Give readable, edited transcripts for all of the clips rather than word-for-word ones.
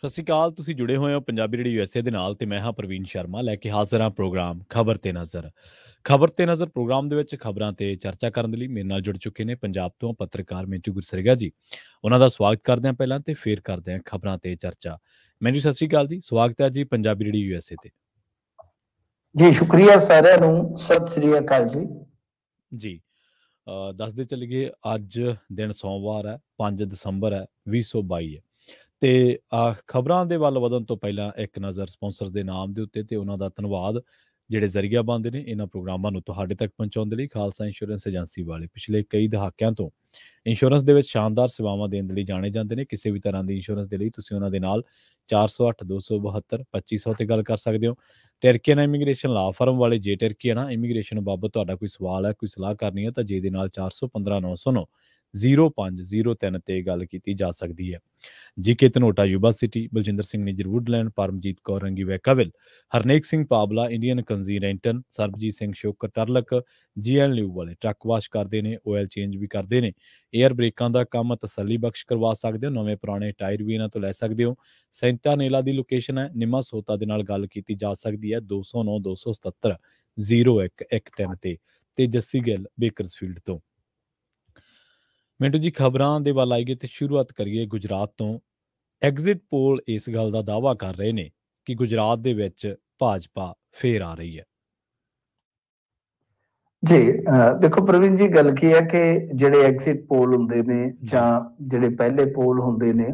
ਸਤਿ ਸ਼੍ਰੀ ਅਕਾਲ। ਤੁਸੀਂ ਜੁੜੇ ਹੋਏ ਹੋ ਪੰਜਾਬੀ ਰੇਡੀਓ ਯੂਐਸਏ ਦੇ ਨਾਲ ਤੇ ਮੈਂ ਹਾਂ ਪ੍ਰਵੀਨ ਸ਼ਰਮਾ ਲੈ ਕੇ ਹਾਜ਼ਰ ਹਾਂ ਪ੍ਰੋਗਰਾਮ ਖਬਰ ਤੇ ਨਜ਼ਰ। ਖਬਰ ਤੇ ਨਜ਼ਰ ਪ੍ਰੋਗਰਾਮ ਦੇ ਵਿੱਚ ਖਬਰਾਂ ਤੇ ਚਰਚਾ ਕਰਨ ਦੇ ਲਈ ਮੇਰੇ ਨਾਲ ਜੁੜ ਚੁੱਕੇ ਨੇ ਪੰਜਾਬ ਤੋਂ ਪੱਤਰਕਾਰ ਮਿੰਟੂ ਗੁਰਸਰਗਾ ਜੀ। ਉਹਨਾਂ ਦਾ ਸਵਾਗਤ ਕਰਦੇ ਹਾਂ ਪਹਿਲਾਂ ਤੇ ਫਿਰ ਕਰਦੇ ਹਾਂ ਖਬਰਾਂ ਤੇ ਚਰਚਾ। ਮੈਨੂੰ ਸਤਿ ਸ਼੍ਰੀ ਅਕਾਲ ਜੀ, ਸਵਾਗਤ ਹੈ ਜੀ ਪੰਜਾਬੀ ਰੇਡੀਓ ਯੂਐਸਏ ਤੇ। ਜੀ ਸ਼ੁਕਰੀਆ ਸਾਰਿਆਂ ਨੂੰ, ਸਤਿ ਸ੍ਰੀ ਅਕਾਲ ਜੀ। ਜੀ ਦੱਸਦੇ ਚੱਲੀਏ ਅੱਜ ਦਿਨ ਸੋਮਵਾਰ ਹੈ, 5 ਦਸੰਬਰ ਹੈ 2022 ਹੈ। ਤੇ ਖਬਰਾਂ ਦੇ ਵੱਲ ਵਧਣ ਤੋਂ ਪਹਿਲਾਂ ਇੱਕ ਨਜ਼ਰ ਸਪਾਂਸਰਸ ਦੇ ਨਾਮ ਦੇ ਉੱਤੇ ਤੇ ਉਹਨਾਂ ਦਾ ਧੰਨਵਾਦ ਜਿਹੜੇ ਜ਼ਰੀਆ ਬਣਦੇ ਨੇ ਇਹਨਾਂ ਪ੍ਰੋਗਰਾਮਾਂ ਨੂੰ ਤੁਹਾਡੇ ਤੱਕ ਪਹੁੰਚਾਉਣ ਦੇ ਲਈ। ਖਾਲਸਾ ਇੰਸ਼ੋਰੈਂਸ ਏਜੰਸੀ ਵਾਲੇ ਪਿਛਲੇ ਕਈ ਦਹਾਕਿਆਂ ਤੋਂ ਇੰਸ਼ੋਰੈਂਸ ਦੇ ਵਿੱਚ ਸ਼ਾਨਦਾਰ ਸੇਵਾਵਾਂ ਦੇਣ ਦੇ ਲਈ ਜਾਣੇ ਜਾਂਦੇ ਨੇ। ਕਿਸੇ ਵੀ ਤਰ੍ਹਾਂ ਦੀ ਇੰਸ਼ੋਰੈਂਸ ਦੇ ਲਈ ਤੁਸੀਂ ਉਹਨਾਂ ਦੇ ਨਾਲ 408 272 2500 ਤੇ ਗੱਲ ਕਰ ਸਕਦੇ ਹੋ। ਟਰਕੀਆਨਾ ਇਮੀਗ੍ਰੇਸ਼ਨ ਲਾ ਫਰਮ ਵਾਲੇ, ਜੇ ਟਰਕੀਆਨਾ ਇਮੀਗ੍ਰੇਸ਼ਨ ਬਾਬਤ ਤੁਹਾਡਾ ਕੋਈ ਸਵਾਲ ਹੈ, ਕੋਈ ਸਲਾਹ ਕਰਨੀ ਹੈ ਤਾਂ ਜੇ ਦੇ ਨਾਲ 415 909 0503 ਤੇ ਗੱਲ ਕੀਤੀ ਜਾ ਸਕਦੀ ਹੈ। GK Dhanota Yuba City, Baljinder Singh Nijjar Woodland, Paramjit Kaur Rangi Vacaville, Harnek Singh Pabla, Indian ਕੰਜ਼ੀਰੈਂਟਨ, ਸਰਬਜੀਤ ਸਿੰਘ ਸ਼ੋਕਰ ਟਰਲਕ, ਜੀਐਨ ਲਿਊ ਵਾਲੇ ਟਰੱਕ ਵਾਸ਼ ਕਰਦੇ ਨੇ, ਆਇਲ ਚੇਂਜ ਵੀ ਕਰਦੇ ਨੇ, ਏਅਰ ਬ੍ਰੇਕਾਂ ਦਾ ਕੰਮ ਤਸੱਲੀ ਬਖਸ਼ ਕਰਵਾ ਸਕਦੇ ਹੋ, ਨਵੇਂ ਪੁਰਾਣੇ ਟਾਇਰ ਵੀ ਇਹਨਾਂ ਤੋਂ ਲੈ ਸਕਦੇ ਹੋ। ਸੈਂਤਾ ਨੇਲਾ ਦੀ ਲੋਕੇਸ਼ਨ ਹੈ, ਨਿਮਾ ਸੋਤਾ ਦੇ ਨਾਲ ਗੱਲ ਕੀਤੀ ਜਾ ਸਕਦੀ ਹੈ 209 277 0113 ਤੇ ਜੱਸੀ ਗਿੱਲ ਬੇਕਰਸਫੀਲਡ ਤੋਂ। ਮਿੰਟੂ ਜੀ ਖਬਰਾਂ ਦੇ ਵੱਲ ਆਈਏ ਤੇ ਸ਼ੁਰੂਆਤ ਕਰੀਏ ਗੁਜਰਾਤ ਤੋਂ। ਐਗਜ਼ਿਟ ਪੋਲ ਇਸ ਗੱਲ ਦਾ ਦਾਅਵਾ ਕਰ ਰਹੇ ਨੇ ਕਿ ਗੁਜਰਾਤ ਦੇ ਵਿੱਚ ਭਾਜਪਾ ਫੇਰ ਆ ਰਹੀ ਹੈ। ਜੀ ਦੇਖੋ ਪ੍ਰਵੀਨ ਜੀ, ਗੱਲ ਕੀ ਹੈ ਕਿ ਜਿਹੜੇ ਐਗਜ਼ਿਟ ਪੋਲ ਹੁੰਦੇ ਨੇ ਜਾਂ ਜਿਹੜੇ ਪਹਿਲੇ ਪੋਲ ਹੁੰਦੇ ਨੇ,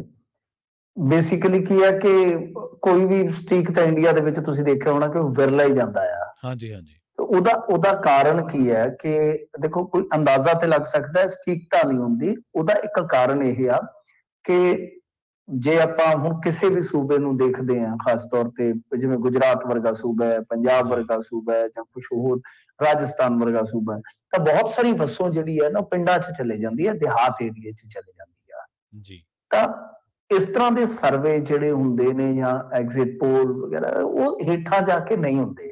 ਬੇਸਿਕਲੀ ਕੀ ਹੈ ਕਿ ਕੋਈ ਵੀ ਸਟੀਕ ਤਾਂ ਇੰਡੀਆ ਦੇ ਵਿੱਚ ਤੁਸੀਂ ਦੇਖਿਆ ਹੋਣਾ ਕਿ ਉਹ ਵਿਰਲਾ ਹੀ ਜਾਂਦਾ ਆ। ਹਾਂਜੀ ਹਾਂਜੀ। ਉਹਦਾ ਕਾਰਨ ਕੀ ਹੈ ਕਿ ਦੇਖੋ ਕੋਈ ਅੰਦਾਜ਼ਾ ਤੇ ਲੱਗ ਸਕਦਾ, ਸਟੀਕਤਾ ਨਹੀਂ ਹੁੰਦੀ। ਉਹਦਾ ਇੱਕ ਕਾਰਨ ਇਹ ਆ ਕਿ ਜੇ ਆਪਾਂ ਹੁਣ ਕਿਸੇ ਵੀ ਸੂਬੇ ਨੂੰ ਦੇਖਦੇ ਹਾਂ, ਖਾਸ ਤੌਰ ਤੇ ਜਿਵੇਂ ਗੁਜਰਾਤ ਵਰਗਾ ਸੂਬਾ ਹੈ, ਪੰਜਾਬ ਵਰਗਾ ਸੂਬਾ ਹੈ, ਜਾਂ ਕੁਛ ਹੋਰ ਰਾਜਸਥਾਨ ਵਰਗਾ ਸੂਬਾ ਹੈ, ਤਾਂ ਬਹੁਤ ਸਾਰੀ ਵਸੋਂ ਜਿਹੜੀ ਹੈ ਨਾ ਪਿੰਡਾਂ 'ਚ ਚਲੇ ਜਾਂਦੀ ਹੈ, ਦਿਹਾਤ ਏਰੀਏ 'ਚ ਚਲੇ ਜਾਂਦੀ ਆ ਜੀ। ਤਾਂ ਇਸ ਤਰ੍ਹਾਂ ਦੇ ਸਰਵੇ ਜਿਹੜੇ ਹੁੰਦੇ ਨੇ ਜਾਂ ਐਗਜ਼ਿਟ ਪੋਲ ਵਗੈਰਾ, ਉਹ ਹੇਠਾਂ ਜਾ ਕੇ ਨਹੀਂ ਹੁੰਦੇ।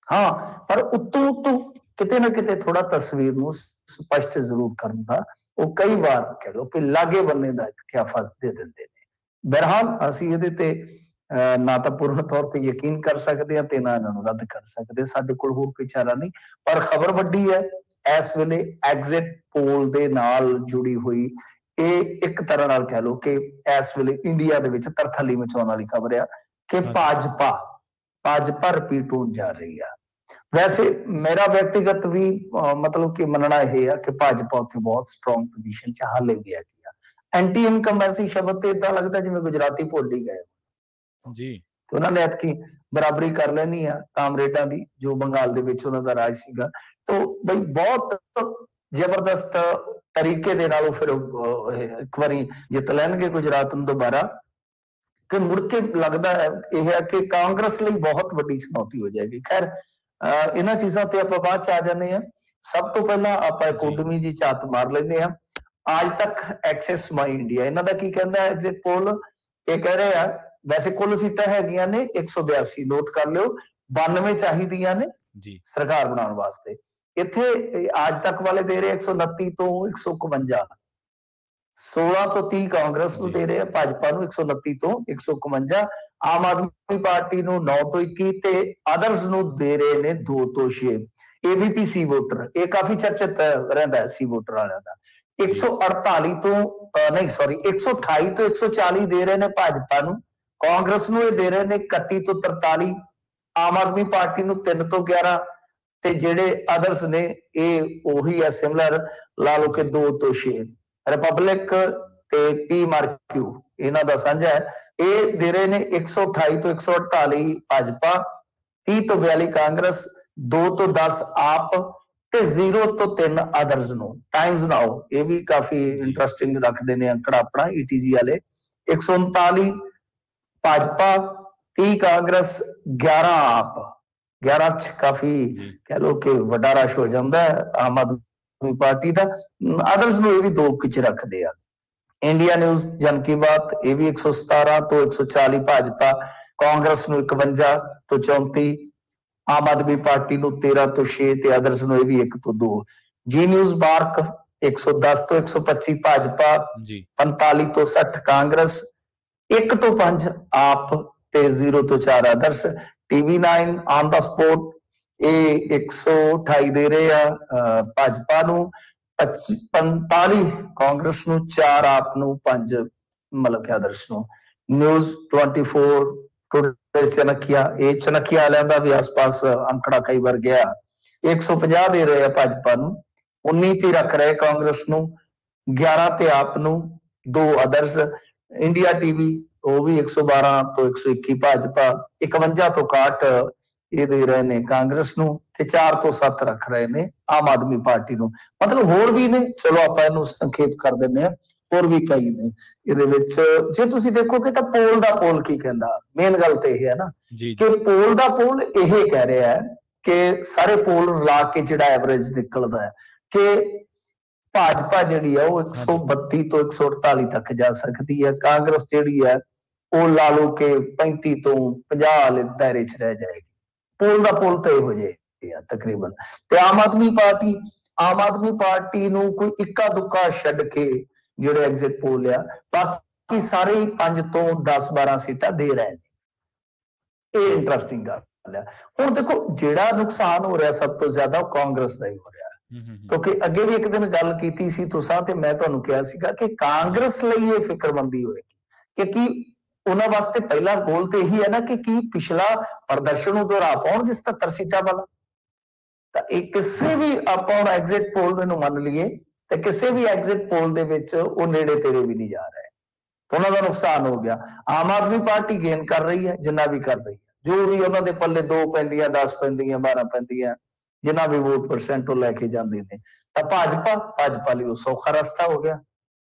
ਹਾਂ, ਪਰ ਉੱਤੋਂ ਕਿਤੇ ਨਾ ਕਿਤੇ ਥੋੜਾ ਤਸਵੀਰ ਨੂੰ ਸਪਸ਼ਟ ਜ਼ਰੂਰ ਕਰਨ ਦਾ ਉਹ ਕਈ ਵਾਰ ਕਹਿ ਲਓ ਕਿ ਲਾਗੇ ਬੰਨੇ ਦਾ ਇੱਕ ਕਿਆਫਾ ਦੇ ਦਿੰਦੇ ਨੇ। ਬਹਰਹਾਲ ਅਸੀਂ ਇਹਦੇ ਤੇ ਨਾ ਤਾਂ ਪੂਰਨ ਤੌਰ ਤੇ ਯਕੀਨ ਕਰ ਸਕਦੇ ਹਾਂ ਤੇ ਨਾ ਇਹਨਾਂ ਨੂੰ ਰੱਦ ਕਰ ਸਕਦੇ। ਸਾਡੇ ਕੋਲ ਹੋਰ ਕੋਈ ਚਾਰਾ ਨਹੀਂ। ਪਰ ਖਬਰ ਵੱਡੀ ਹੈ, ਇਸ ਵੇਲੇ ਐਗਜ਼ਿਟ ਪੋਲ ਦੇ ਨਾਲ ਜੁੜੀ ਹੋਈ ਇਹ ਇੱਕ ਤਰ੍ਹਾਂ ਨਾਲ ਕਹਿ ਲਓ ਕਿ ਇਸ ਵੇਲੇ ਇੰਡੀਆ ਦੇ ਵਿੱਚ ਤਰਥੱਲੀ ਮਚਾਉਣ ਵਾਲੀ ਖਬਰ ਆ ਕਿ ਭਾਜਪਾ ਰਿਪੀਟ ਹੋਣ ਜਾ ਰਹੀ ਆ। ਵੈਸੇ ਮੇਰਾ ਵਿਅਕਤੀਗਤ ਵੀ ਮਤਲਬ ਕਿ ਮੰਨਣਾ ਇਹ ਆ ਕਿ ਭਾਜਪਾ ਉੱਥੇ ਬਹੁਤ ਸਟਰੋਂਗ ਪੋਜੀਸ਼ਨ 'ਚ ਹਾਲੇ ਵੀ ਹੈਗੀ ਆ। ਐਂਟੀ ਇਨਕਮਬੈਂਸੀ ਸ਼ਬਦ ਤੇ ਏਦਾਂ ਲੱਗਦਾ ਜਿਵੇਂ ਗੁਜਰਾਤੀ ਭੁੱਲ ਹੀ ਗਏ ਜੀ। ਤੇ ਉਹਨਾਂ ਨੇ ਐਤਕੀ ਬਰਾਬਰੀ ਕਰ ਲੈਣੀ ਆ ਕਾਮਰੇਡਾਂ ਦੀ, ਜੋ ਬੰਗਾਲ ਦੇ ਵਿੱਚ ਉਹਨਾਂ ਦਾ ਰਾਜ ਸੀਗਾ। ਤਾਂ ਬਈ ਬਹੁਤ ਜ਼ਬਰਦਸਤ ਤਰੀਕੇ ਦੇ ਨਾਲ ਉਹ ਫਿਰ ਇੱਕ ਵਾਰੀ ਜਿੱਤ ਲੈਣਗੇ ਗੁਜਰਾਤ ਨੂੰ ਦੁਬਾਰਾ। ਕਿ ਮੁੜ ਕੇ ਲੱਗਦਾ ਹੈ ਇਹ ਹੈ ਕਿ ਕਾਂਗਰਸ ਲਈ ਬਹੁਤ ਵੱਡੀ ਚੁਣੌਤੀ ਹੋ ਜਾਏਗੀ। ਖੈਰ ਇਹਨਾਂ ਚੀਜ਼ਾਂ ਤੇ ਆਪਾਂ ਬਾਅਦ ਚ ਆ ਜਾਂਦੇ ਹਾਂ। ਸਭ ਤੋਂ ਪਹਿਲਾਂ ਆਪਾਂ ਇਕੋਨਮੀ ਦੀ ਝਾਤ ਮਾਰ ਲੈਂਦੇ ਹਾਂ। ਅੱਜ ਤੱਕ ਐਕਸੈਸ ਮਾਈ ਇੰਡੀਆ ਇਹਨਾਂ ਦਾ ਕੀ ਕਹਿੰਦਾ ਐਗਜ਼ਿਟ ਪੋਲ, ਇਹ ਕਹਿ ਰਹੇ ਆ ਵੈਸੇ ਕੁੱਲ ਸੀਟਾਂ ਹੈਗੀਆਂ ਨੇ 182, ਨੋਟ ਕਰ ਲਿਓ, 92 ਚਾਹੀਦੀਆਂ ਨੇ ਸਰਕਾਰ ਬਣਾਉਣ ਵਾਸਤੇ। ਇੱਥੇ ਅੱਜ ਤੱਕ ਵਾਲੇ ਦੇ ਰਹੇ 129 ਤੋਂ 151, 16 ਤੋਂ 30 ਕਾਂਗਰਸ ਨੂੰ ਦੇ ਰਹੇ ਆ, ਭਾਜਪਾ ਨੂੰ 129 ਤੋਂ 151, ਆਮ ਆਦਮੀ ਪਾਰਟੀ ਨੂੰ 9 ਤੋਂ 21 ਤੇ ਅਦਰਸ ਨੂੰ ਦੇ ਰਹੇ ਨੇ 2 ਤੋਂ 6। ਏਬੀਪੀ ਸੀ ਵੋਟਰ, ਇਹ ਕਾਫੀ ਚਰਚਿਤ ਰਹਿੰਦਾ ਸੀ ਵੋਟਰ ਵਾਲਿਆਂ ਦਾ। 148 ਤੋਂ 128 ਤੋਂ 140 ਦੇ ਰਹੇ ਨੇ ਭਾਜਪਾ ਨੂੰ, ਕਾਂਗਰਸ ਨੂੰ ਇਹ ਦੇ ਰਹੇ ਨੇ 31 ਤੋਂ 43, ਆਮ ਆਦਮੀ ਪਾਰਟੀ ਨੂੰ 3 ਤੋਂ 11 ਤੇ ਜਿਹੜੇ ਅਦਰਸ ਨੇ ਇਹ ਉਹੀ ਹੈ ਸਿਮਿਲਰ, ਲਾ ਲਓ ਕਿ 2 ਤੋਂ 6। ਰਿਪਬਲਿਕ ਤੇ ਪੀ ਮਾਰਕਿਊ ਇਹਨਾਂ ਦਾ ਸਾਂਝਾ ਹੈ, ਇਹ ਦੇ ਰਹੇ ਨੇ 128 ਤੋਂ 148 ਭਾਜਪਾ, 30 ਤੋਂ 42 ਕਾਂਗਰਸ, 2 ਤੋਂ 10 ਆਪ ਤੇ 0 ਤੋਂ 3 ਅਦਰਸ ਨੂੰ। ਟਾਈਮਜ਼ ਨਾਓ ਇਹ ਵੀ ਕਾਫੀ ਇੰਟਰਸਟਿੰਗ ਰੱਖਦੇ ਨੇ ਅੰਕੜਾ ਆਪਣਾ ਈਟੀਜੀ ਵਾਲੇ। 139 ਭਾਜਪਾ, 30 ਕਾਂਗਰਸ, 11 ਆਪ। 11 ਚ ਕਾਫੀ ਕਹਿ ਲਓ ਕਿ ਵੱਡਾ ਰਸ਼ ਹੋ ਜਾਂਦਾ ਹੈ ਆਮ ਆਦਮੀ ਪਾਰਟੀ ਦਾ। ਅਦਰਸ ਨੂੰ ਇਹ ਵੀ 2 ਚ ਰੱਖਦੇ ਆ। ਇੰਡੀਆ ਨਿਊਜ਼ ਜਨ ਕੀ ਬਾਤ ਇਹ ਵੀ 117 ਤੋਂ 140 ਭਾਜਪਾ, ਕਾਂਗਰਸ ਨੂੰ 51 ਤੋਂ 34, ਆਮ ਆਦਮੀ ਪਾਰਟੀ ਨੂੰ 13 ਤੋਂ 6 ਤੇ ਅਦਰਸ ਨੂੰ ਇਹ ਵੀ 1 ਤੋਂ 2। ਜੀ ਨਿਊਜ਼ ਬਾਰਕ 110 ਤੋਂ 125 ਭਾਜਪਾ, 45 ਤੋਂ 60 ਕਾਂਗਰਸ, 1 ਤੋਂ 5 ਆਪ ਤੇ 0 ਤੋਂ 4 ਆਦਰਸ਼। TV9 ਔਨ ਦਾ ਸਪੋਰਟ ਇਹ 128 ਦੇ ਰਹੇ ਆ ਭਾਜਪਾ ਨੂੰ, 45 ਕਾਂਗਰਸ ਨੂੰ, 4 ਆਪ ਨੂੰ, 5 ਮਤਲਬ ਕਿ ਆਦਰਸ਼ ਨੂੰ। ਨਿਊਜ਼ 24 ਟੁਡੇ ਚਨਕਿਆ, ਇਹ ਚਨਕਿਆ ਵਾਲਿਆਂ ਦਾ ਵੀ ਆਸ-ਪਾਸ ਅੰਕੜਾ ਕਈ ਵਾਰ ਗਿਆ, 150 ਦੇ ਰਹੇ ਆ ਭਾਜਪਾ ਨੂੰ, 19 ਤੇ ਰੱਖ ਰਹੇ ਕਾਂਗਰਸ ਨੂੰ, 11 ਤੇ ਆਪ ਨੂੰ, 2 ਆਦਰਸ਼। ਇੰਡੀਆ ਟੀਵੀ ਉਹ ਵੀ 112 ਤੋਂ 121 ਭਾਜਪਾ, 51 ਤੋਂ 61 ਇਹ ਦੇ ਰਹੇ ਨੇ ਕਾਂਗਰਸ ਨੂੰ, ਤੇ 4 ਤੋਂ 7 ਰੱਖ ਰਹੇ ਨੇ ਆਮ ਆਦਮੀ ਪਾਰਟੀ ਨੂੰ। ਮਤਲਬ ਹੋਰ ਵੀ ਨੇ, ਚਲੋ ਆਪਾਂ ਇਹਨੂੰ ਸੰਖੇਪ ਕਰ ਦਿੰਦੇ ਹਾਂ, ਹੋਰ ਵੀ ਕਈ ਨੇ ਇਹਦੇ ਵਿੱਚ। ਜੇ ਤੁਸੀਂ ਦੇਖੋਗੇ ਤਾਂ ਪੋਲ ਦਾ ਪੋਲ ਕੀ ਕਹਿੰਦਾ, ਮੇਨ ਗੱਲ ਤੇ ਇਹ ਹੈ ਨਾ ਕਿ ਪੋਲ ਦਾ ਪੋਲ ਇਹ ਕਹਿ ਰਿਹਾ ਹੈ ਕਿ ਸਾਰੇ ਪੋਲ ਰਲਾ ਕੇ ਜਿਹੜਾ ਐਵਰੇਜ ਨਿਕਲਦਾ ਹੈ ਕਿ ਭਾਜਪਾ ਜਿਹੜੀ ਹੈ ਉਹ 132 ਤੋਂ 148 ਤੱਕ ਜਾ ਸਕਦੀ ਹੈ, ਕਾਂਗਰਸ ਜਿਹੜੀ ਹੈ ਉਹ ਲਾ ਲਓ ਕਿ 35 ਤੋਂ 50 ਵਾਲੇ ਦਾਇਰੇ 'ਚ ਰਹਿ ਜਾਏਗੀ। ਪੋਲ ਦਾ ਪੋਲ ਤਾਂ ਇਹੋ ਜਿਹਾ ਤਕਰੀਬਨ। ਤੇ ਆਮ ਆਦਮੀ ਪਾਰਟੀ ਨੂੰ ਕੋਈ ਇੱਕਾ ਦੁੱਕਾ ਛੱਡ ਕੇ ਜਿਹੜੇ ਐਗਜ਼ਿਟ ਪੋਲ ਆ, ਬਾਕੀ ਸਾਰੇ 5 ਤੋਂ 10-12 ਸੀਟਾਂ ਦੇ ਰਹੇ ਨੇ। ਇਹ ਇੰਟਰਸਟਿੰਗ ਗੱਲ ਹੈ। ਹੁਣ ਦੇਖੋ ਜਿਹੜਾ ਨੁਕਸਾਨ ਹੋ ਰਿਹਾ ਸਭ ਤੋਂ ਜ਼ਿਆਦਾ ਉਹ ਕਾਂਗਰਸ ਦਾ ਹੀ ਹੋ ਰਿਹਾ, ਕਿਉਂਕਿ ਅੱਗੇ ਵੀ ਇੱਕ ਦਿਨ ਗੱਲ ਕੀਤੀ ਸੀ ਤੁਸਾਂ ਤੇ ਮੈਂ ਤੁਹਾਨੂੰ ਕਿਹਾ ਸੀਗਾ ਕਿ ਕਾਂਗਰਸ ਲਈ ਇਹ ਫਿਕਰਮੰਦੀ ਹੋਏਗੀ ਕਿ ਕੀ ਉਹਨਾਂ ਵਾਸਤੇ ਪਹਿਲਾ ਗੋਲ ਤੇ ਇਹੀ ਹੈ ਨਾ ਕਿ ਕੀ ਪਿਛਲਾ ਪ੍ਰਦਰਸ਼ਨ ਨੂੰ ਦੁਹਰਾ ਪਾਉਣਗੇ 77 ਸੀਟਾਂ ਵਾਲਾ। ਤਾਂ ਇਹ ਕਿਸੇ ਵੀ ਆਪਾਂ ਹੁਣ ਐਗਜ਼ਿਟ ਪੋਲ ਨੂੰ ਮੰਨ ਲਈਏ ਤੇ ਕਿਸੇ ਵੀ ਐਗਜ਼ਿਟ ਪੋਲ ਦੇ ਵਿੱਚ ਉਹ ਨੇੜੇ ਤੇੜੇ ਵੀ ਨਹੀਂ ਜਾ ਰਹੇ, ਤਾਂ ਉਹਨਾਂ ਦਾ ਨੁਕਸਾਨ ਹੋ ਗਿਆ। ਆਮ ਆਦਮੀ ਪਾਰਟੀ ਗੇਨ ਕਰ ਰਹੀ ਹੈ ਜਿੰਨਾ ਵੀ ਕਰ ਰਹੀ ਹੈ, ਜੋ ਵੀ ਉਹਨਾਂ ਦੇ ਪੱਲੇ 2 ਪੈਂਦੀਆਂ, 10 ਪੈਂਦੀਆਂ, 12 ਪੈਂਦੀਆਂ, ਜਿੰਨਾ ਵੀ ਵੋਟ ਪਰਸੈਂਟ ਉਹ ਲੈ ਕੇ ਜਾਂਦੇ ਨੇ। ਤਾਂ ਭਾਜਪਾ ਲਈ ਉਹ ਸੌਖਾ ਰਸਤਾ ਹੋ ਗਿਆ।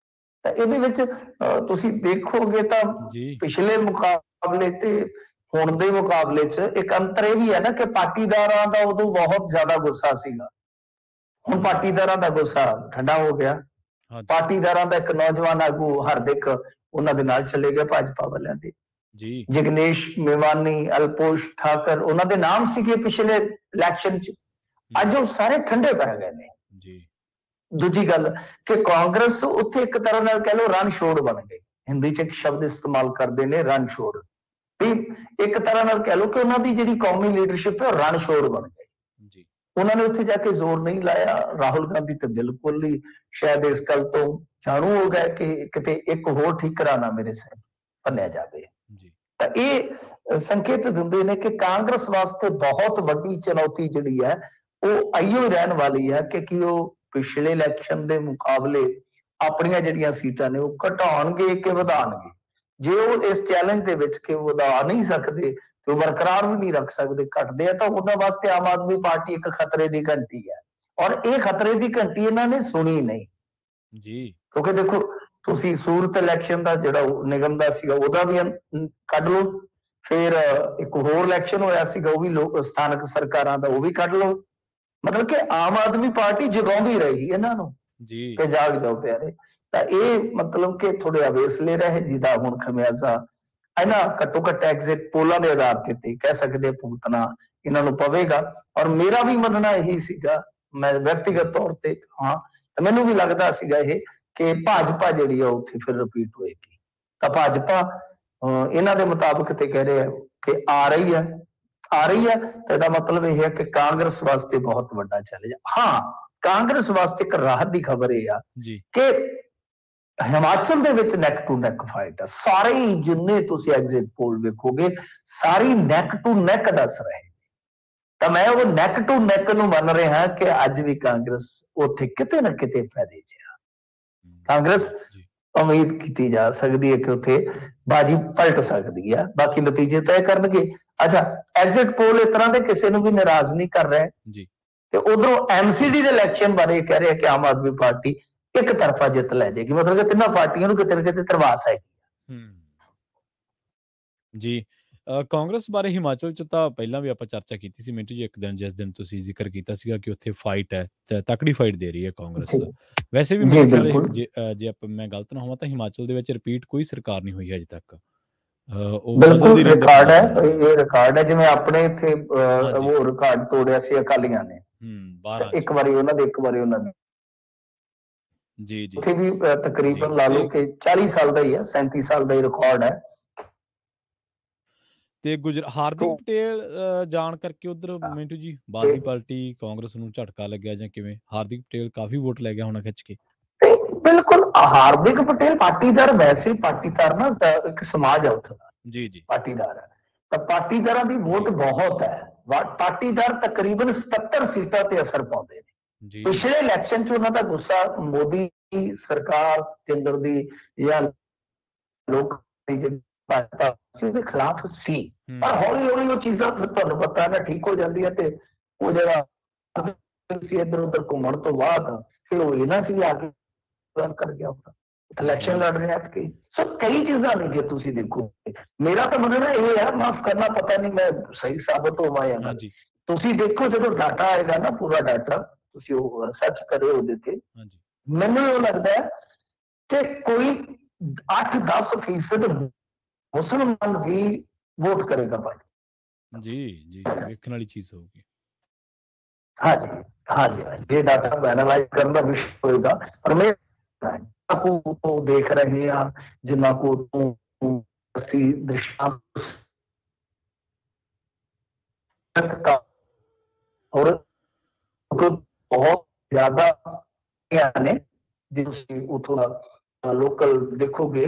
ਤਾਂ ਇਹਦੇ ਵਿੱਚ ਤੁਸੀਂ ਦੇਖੋਗੇ ਤਾਂ ਪਿਛਲੇ ਮੁਕਾਬਲੇ ਤੇ ਹੁਣ ਦੇ ਮੁਕਾਬਲੇ 'ਚ ਇੱਕ ਅੰਤਰ ਇਹ ਵੀ ਹੈ ਨਾ ਕਿ ਪਾਟੀਦਾਰਾਂ ਦਾ ਉਦੋਂ ਬਹੁਤ ਜ਼ਿਆਦਾ ਗੁੱਸਾ ਸੀਗਾ, ਹੁਣ ਪਾਟੀਦਾਰਾਂ ਦਾ ਗੁੱਸਾ ਠੰਡਾ ਹੋ ਗਿਆ। ਪਾਟੀਦਾਰਾਂ ਦਾ ਇੱਕ ਨੌਜਵਾਨ ਆਗੂ ਹਰਦਿਕ ਉਹਨਾਂ ਦੇ ਨਾਲ ਚਲੇ ਗਿਆ ਭਾਜਪਾ ਵਾਲਿਆਂ ਦੇ, ਜਿਗਨੇਸ਼ ਮੇਵਾਨੀ, ਅਲਪੋਸ਼ ਠਾਕਰ, ਉਹਨਾਂ ਦੇ ਨਾਮ ਸੀਗੇ ਪਿਛਲੇ ਇਲੈਕਸ਼ਨ 'ਚ, ਅੱਜ ਉਹ ਸਾਰੇ ਠੰਡੇ ਪੈ ਗਏ ਨੇ। ਦੂਜੀ ਗੱਲ ਕਿ ਕਾਂਗਰਸ ਉੱਥੇ ਇੱਕ ਤਰ੍ਹਾਂ ਨਾਲ ਕਹਿ ਲਓ ਰਨ ਛੋੜ ਬਣ ਗਈ, ਹਿੰਦੀ 'ਚ ਇੱਕ ਸ਼ਬਦ ਇਸਤੇਮਾਲ ਕਰਦੇ ਨੇ ਰਨ ਛੋੜ, ਵੀ ਇੱਕ ਤਰ੍ਹਾਂ ਨਾਲ ਕਹਿ ਲਓ ਕਿ ਉਹਨਾਂ ਦੀ ਜਿਹੜੀ ਕੌਮੀ ਲੀਡਰਸ਼ਿਪ ਹੈ ਉਹ ਰਨ ਛੋੜ ਬਣ ਗਈ। ਉਹਨਾਂ ਨੇ ਉੱਥੇ ਜਾ ਕੇ ਜ਼ੋਰ ਨਹੀਂ ਲਾਇਆ। ਰਾਹੁਲ ਗਾਂਧੀ ਤੇ ਬਿਲਕੁਲ ਹੀ ਸ਼ਾਇਦ ਇਸ ਗੱਲ ਤੋਂ ਜਾਣੂ ਹੋ ਗਏ ਕਿ ਕਿਤੇ ਇੱਕ ਹੋਰ ਠੀਕਰਾ ਨਾ ਮੇਰੇ ਸਿਰ ਭੰਨਿਆ ਜਾਵੇ। ਤਾਂ ਇਹ ਸੰਕੇਤ ਦਿੰਦੇ ਨੇ ਕਿ ਕਾਂਗਰਸ ਵਾਸਤੇ ਬਹੁਤ ਵੱਡੀ ਚੁਣੌਤੀ ਜਿਹੜੀ ਹੈ ਉਹ ਆਈਓ ਰਹਿਣ ਵਾਲੀ ਹੈ ਕਿ ਕੀ ਉਹ ਪਿਛਲੇ ਇਲੈਕਸ਼ਨ ਦੇ ਮੁਕਾਬਲੇ ਆਪਣੀਆਂ ਜਿਹੜੀਆਂ ਸੀਟਾਂ ਨੇ ਉਹ ਘਟਾਉਣਗੇ ਕਿ ਵਧਾਉਣਗੇ। ਜੇ ਉਹ ਇਸ ਚੈਲੰਜ ਦੇ ਵਿੱਚ ਕਿ ਵਧਾ ਨਹੀਂ ਸਕਦੇ ਤੇ ਉਹ ਬਰਕਰਾਰ ਵੀ ਨਹੀਂ ਰੱਖ ਸਕਦੇ, ਘਟਦੇ ਆ, ਤਾਂ ਉਹਨਾਂ ਵਾਸਤੇ ਆਮ ਆਦਮੀ ਪਾਰਟੀ ਇੱਕ ਖਤਰੇ ਦੀ ਘੰਟੀ ਹੈ। ਔਰ ਇਹ ਖਤਰੇ ਦੀ ਘੰਟੀ ਇਹਨਾਂ ਨੇ ਸੁਣੀ ਨਹੀਂ ਕਿਉਂਕਿ ਦੇਖੋ ਤੁਸੀਂ ਸੂਰਤ ਇਲੈਕਸ਼ਨ ਦਾ ਜਿਹੜਾ ਨਿਗਮ ਦਾ ਸੀਗਾ ਉਹਦਾ ਵੀ ਕੱਢ ਲਓ, ਫਿਰ ਇੱਕ ਹੋਰ ਇਲੈਕਸ਼ਨ ਹੋਇਆ ਸੀਗਾ ਉਹ ਵੀ ਸਥਾਨਕ ਸਰਕਾਰਾਂ ਦਾ, ਉਹ ਵੀ ਕੱਢ ਲਓ। ਮਤਲਬ ਕਿ ਆਮ ਆਦਮੀ ਪਾਰਟੀ ਜਗਾਉਂਦੀ ਰਹੀ ਇਹਨਾਂ ਨੂੰ ਕਿ ਜਾਗ ਜਾਓ ਪਿਆਰੇ। ਤਾਂ ਇਹ ਮਤਲਬ ਕਿ ਥੋੜੇ ਅਵੇਸਲੇ ਰਹੇ ਜਿਹਦਾ ਹੁਣ ਖਮਿਆਜ਼ਾ ਇਹਨਾਂ ਘੱਟੋ ਘੱਟ ਐਗਜ਼ਿਟ ਪੋਲਾਂ ਦੇ ਆਧਾਰ ਤੇ ਕਹਿ ਸਕਦੇ ਭੁਗਤਣਾ ਇਹਨਾਂ ਨੂੰ ਪਵੇਗਾ। ਔਰ ਮੇਰਾ ਵੀ ਮੰਨਣਾ ਇਹੀ ਸੀਗਾ, ਮੈਂ ਵਿਅਕਤੀਗਤ ਤੌਰ ਤੇ ਹਾਂ, ਤਾਂ ਮੈਨੂੰ ਵੀ ਲੱਗਦਾ ਸੀਗਾ ਇਹ ਕਿ ਭਾਜਪਾ ਜਿਹੜੀ ਆ ਉੱਥੇ ਫਿਰ ਰਿਪੀਟ ਹੋਏਗੀ। ਤਾਂ ਭਾਜਪਾ ਇਹਨਾਂ ਦੇ ਮੁਤਾਬਕ ਤੇ ਕਹਿ ਰਹੇ ਕਿ ਆ ਰਹੀ ਹੈ ਤਾਂ ਇਹਦਾ ਮਤਲਬ ਇਹ ਹੈ ਕਿ ਕਾਂਗਰਸ ਵਾਸਤੇ ਬਹੁਤ ਵੱਡਾ ਚੈਲੰਜ। ਹਾਂ, ਕਾਂਗਰਸ ਵਾਸਤੇ ਇੱਕ ਰਾਹਤ ਦੀ ਖਬਰ ਇਹ ਆ ਕਿ ਹਿਮਾਚਲ ਦੇ ਵਿੱਚ ਨੈਕ ਟੂ ਨੈਕ ਫਾਈਟ ਹੈ। ਸਾਰੇ ਜਿੰਨੇ ਤੁਸੀਂ ਐਗਜ਼ਿਟ ਪੋਲ ਵੇਖੋਗੇ ਸਾਰੀ ਨੈਕ ਟੂ ਨੈਕ ਦੱਸ ਰਹੇ। ਤਾਂ ਮੈਂ ਉਹ ਨੈਕ ਟੂ ਨੈਕ ਨੂੰ ਮੰਨ ਰਿਹਾ ਕਿ ਅੱਜ ਵੀ ਕਾਂਗਰਸ ਉੱਥੇ ਕਿਤੇ ਨਾ ਕਿਤੇ ਫਾਇਦੇ 'ਚ ਆ। ਕਾਂਗਰਸ ਉਮੀਦ ਕੀਤੀ ਜਾ ਸਕਦੀ ਹੈ ਕਿ ਉੱਥੇ ਬਾਜੀ ਪਲਟ ਸਕਦੀ ਹੈ, ਬਾਕੀ ਨਤੀਜੇ ਤੈਅ ਕਰਨਗੇ। ਅੱਛਾ, ਐਗਜ਼ਿਟ ਪੋਲ ਇਸ ਤਰ੍ਹਾਂ ਦੇ ਕਿਸੇ ਨੂੰ ਵੀ ਨਾਰਾਜ਼ ਨਹੀਂ ਕਰ ਰਿਹਾ ਤੇ ਉਧਰੋਂ ਐਮਸੀਡੀ ਦੇ ਇਲੈਕਸ਼ਨ ਬਾਰੇ ਕਹਿ ਰਿਹਾ ਕਿ ਆਮ ਆਦਮੀ ਪਾਰਟੀ ਇੱਕ ਤਰਫਾ ਜਿੱਤ ਲੈ ਜਾਏਗੀ, ਮਤਲਬ ਕਿ ਤਿੰਨਾਂ ਪਾਰਟੀਆਂ ਨੂੰ ਕਿਤੇ ਨਾ ਕਿਤੇ ਤਰਵਾਸ ਹੈ ਜੀ। ਕਾਂਗਰਸ ਬਾਰੇ ਹਿਮਾਚਲ 'ਚ ਤਾਂ ਪਹਿਲਾਂ ਵੀ ਆਪਾਂ ਚਰਚਾ ਕੀਤੀ ਸੀ ਮਿੰਟੂ ਜੀ ਇੱਕ ਦਿਨ, ਜਿਸ ਦਿਨ ਤੁਸੀਂ ਜ਼ਿਕਰ ਕੀਤਾ ਸੀਗਾ ਕਿ ਉੱਥੇ ਫਾਈਟ ਹੈ, ਤਕੜੀ ਫਾਈਟ ਦੇ ਰਹੀ ਹੈ ਕਾਂਗਰਸ। ਵੈਸੇ ਵੀ ਮੇਰੇ ਖਿਆਲ ਜੇ ਮੈਂ ਗਲਤ ਨਾ ਹੋਵਾਂ ਤਾਂ ਹਿਮਾਚਲ ਦੇ ਵਿੱਚ ਰਿਪੀਟ ਕੋਈ ਸਰਕਾਰ ਨਹੀਂ ਹੋਈ ਅਜੇ ਤੱਕ। ਬਿਲਕੁਲ ਰਿਕਾਰਡ ਹੈ, ਇਹ ਰਿਕਾਰਡ ਹੈ। ਜਿਵੇਂ ਆਪਣੇ ਇੱਥੇ ਉਹ ਰਿਕਾਰਡ ਤੋੜਿਆ ਸੀ ਅਕਾਲੀਆਂ ਨੇ, ਇੱਕ ਵਾਰੀ ਉਹਨਾਂ ਦੇ ਇੱਕ ਵਾਰੀ ਉਹਨਾਂ ਦੇ। जी जी ਉੱਥੇ ਵੀ जी ਤਕਰੀਬਨ ਲਾ ਲਓ ते ਕਿ 40 ਸਾਲ ਦਾ ਹੀ ਹੈ, 37 ਸਾਲ ਦਾ ਹੀ ਰਿਕਾਰਡ ਹੈ। ਤੇ ਹਾਰਦਿਕ ਤੋਂ ਪਟੇਲ ਜਾਣ ਕਰਕੇ ਉਧਰ ਮਿੰਟੂ ਜੀ ਬਾਦ ਦੀ ਪਾਰਟੀ ਕਾਂਗਰਸ ਨੂੰ ਝਟਕਾ ਲੱਗਿਆ ਜਾਂ ਕਿਵੇਂ? ਹਾਰਦਿਕ ਪਟੇਲ ਕਾਫੀ ਵੋਟ ਲੈ ਗਿਆ ਹੋਣਾ ਖਿੱਚ ਕੇ। ਤੇ ਬਿਲਕੁਲ ਹਾਰਦਿਕ ਪਟੇਲ ਪਾਟੀਦਾਰ, ਵੈਸੇ ਪਾਟੀਦਾਰ ਨਾ ਇੱਕ ਸਮਾਜ ਹੈ ਉੱਥੇ ਦਾ, ਜੀ ਜੀ ਪਾਟੀਦਾਰ ਹੈ, ਤਾਂ ਪਾਟੀਦਾਰਾਂ ਦੀ ਵੋਟ ਜੀ ਬਹੁਤ ਹੈ। ਪਾਟੀਦਾਰ ਤਕਰੀਬਨ 77 ਸੀਟਾਂ ਤੇ ਅਸਰ ਪਾਉਂਦੇ ਨੇ। ਜੀ ਜੀ ਪਿਛਲੇ ਇਲੈਕਸ਼ਨ 'ਚ ਉਹਨਾਂ ਦਾ ਗੁੱਸਾ ਮੋਦੀ ਸਰਕਾਰ ਕੇਂਦਰ ਦੀ ਜਾਂ ਲੋਕ ਦੀ ਜਿਹੜੀ ਭਾਜਪਾ ਸੀ ਉਹਦੇ ਖਿਲਾਫ ਸੀ, ਪਰ ਹੌਲੀ ਹੌਲੀ ਉਹ ਚੀਜ਼ਾਂ ਫਿਰ ਤੁਹਾਨੂੰ ਪਤਾ ਨਾ ਠੀਕ ਹੋ ਜਾਂਦੀਆਂ, ਤੇ ਉਹ ਜਿਹੜਾ ਸੀ ਇੱਧਰ ਉੱਧਰ ਘੁੰਮਣ ਤੋਂ ਬਾਅਦ ਫਿਰ ਉਹ ਇਹਨਾਂ ਸੀ ਆ ਕੇ ਕਰ ਗਿਆ ਹੁੰਦਾ, ਇਲੈਕਸ਼ਨ ਲੜ ਰਿਹਾ ਕਿ ਸੋ ਕਈ ਚੀਜ਼ਾਂ ਨੇ। ਜੇ ਤੁਸੀਂ ਦੇਖੋ, ਮੇਰਾ ਤਾਂ ਮੰਨਣਾ ਇਹ ਹੈ, ਮਾਫ ਕਰਨਾ, ਪਤਾ ਨਹੀਂ ਮੈਂ ਸਹੀ ਸਾਬਤ ਹੋਵਾਂ ਜਾਂ हाँ ਗਲਤ। जी ਤੁਸੀਂ ਦੇਖੋ ਜਦੋਂ ਡਾਟਾ ਆਏਗਾ ਨਾ, ਪੂਰਾ ਡਾਟਾ ਤੁਸੀਂ ਉਹ ਰਿਸਰਚ ਕਰਿਓ ਉਹਦੇ ਤੇ, हाँ जी ਮੈਨੂੰ ਇਹ ਲੱਗਦਾ ਹੈ ਕਿ ਕੋਈ 8-10% ਮੁਸਲਮਾਨ ਵੀ ਵੋਟ ਕਰੇਗਾ ਭਾਈ। जी जी ਵੇਖਣ ਵਾਲੀ ਚੀਜ਼ ਹੋਊਗੀ। ਹਾਂਜੀ ਹਾਂਜੀ, ਇਹ ਡਾਟਾ ਨੂੰ ਐਨਾਲਾਈਜ਼ ਕਰਨ ਦਾ ਵਿਸ਼ਾ ਹੋਏਗਾ। ਪਰ ਮੈਂ को देख रहे हैं, जिन्हों को ਅਸੀਂ ਦ੍ਰਿਸ਼ਟਾਂਤ ਔਰ ਬਹੁਤ ਜ਼ਿਆਦਾ ਨੇ, ਜੇ ਤੁਸੀਂ ਉਥੋਂ ਦਾ ਲੋਕਲ ਦੇਖੋਗੇ,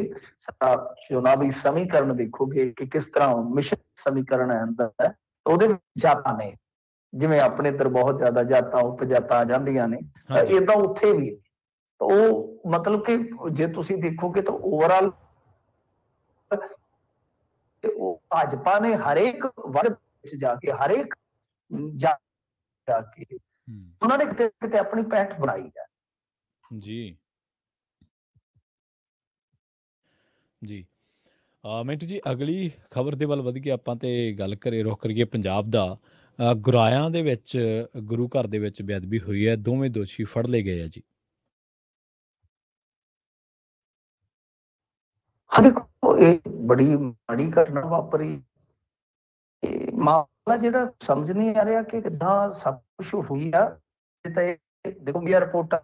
ਚੁਣਾਵੀ ਸਮੀਕਰਨ ਦੇਖੋਗੇ ਕਿ ਕਿਸ ਤਰ੍ਹਾਂ ਮਿਸ਼ਨ ਸਮੀਕਰਨ ਆਉਂਦਾ ਹੈ, ਉਹਦੇ ਵਿੱਚ ਜਾਤਾਂ ਨੇ, ਜਿਵੇਂ ਆਪਣੇ ਇੱਧਰ ਬਹੁਤ ਜ਼ਿਆਦਾ ਜਾਤਾਂ ਉਪ ਜਾਤਾਂ ਆ ਜਾਂਦੀਆਂ ਨੇ, ਏਦਾਂ ਉੱਥੇ ਵੀ। ਉਹ ਮਤਲਬ ਕਿ ਜੇ ਤੁਸੀਂ ਦੇਖੋਗੇ ਤਾਂ ਓਵਰਆਲ ਉਹ ਭਾਜਪਾ ਨੇ ਹਰੇਕ ਵਰਗ ਵਿੱਚ ਜਾ ਕੇ, ਹਰੇਕ ਜਾ ਕੇ ਉਹਨਾਂ ਨੇ ਕਿਤੇ ਕਿਤੇ ਆਪਣੀ ਪੈਠ ਬਣਾਈ ਹੈ। ਜੀ ਜੀ ਮਿੰਟੂ ਜੀ, ਅਗਲੀ ਖਬਰ ਦੇ ਵੱਲ ਵਧ ਕੇ ਆਪਾਂ ਤੇ ਗੱਲ ਰੁਖ ਕਰੀਏ ਪੰਜਾਬ ਦਾ। ਗੁਰਾਇਆਂ ਦੇ ਵਿੱਚ ਗੁਰੂ ਘਰ ਦੇ ਵਿੱਚ ਬੇਅਦਬੀ ਹੋਈ ਹੈ, ਦੋਵੇਂ ਦੋਸ਼ੀ ਫੜ ਲਏ ਗਏ ਆ ਜੀ। ਹਾਂ ਦੇਖੋ, ਇਹ ਬੜੀ ਮਾੜੀ ਘਟਨਾ ਵਾਪਰੀ। ਇਹ ਮਾਮਲਾ ਜਿਹੜਾ ਸਮਝ ਨਹੀਂ ਆ ਰਿਹਾ ਕਿ ਕਿੱਦਾਂ ਸਭ ਕੁਝ ਹੋਈ ਆ। ਤਾਂ ਇਹ ਦੇਖੋ, ਮੇਰੀਆਂ ਰਿਪੋਰਟਾਂ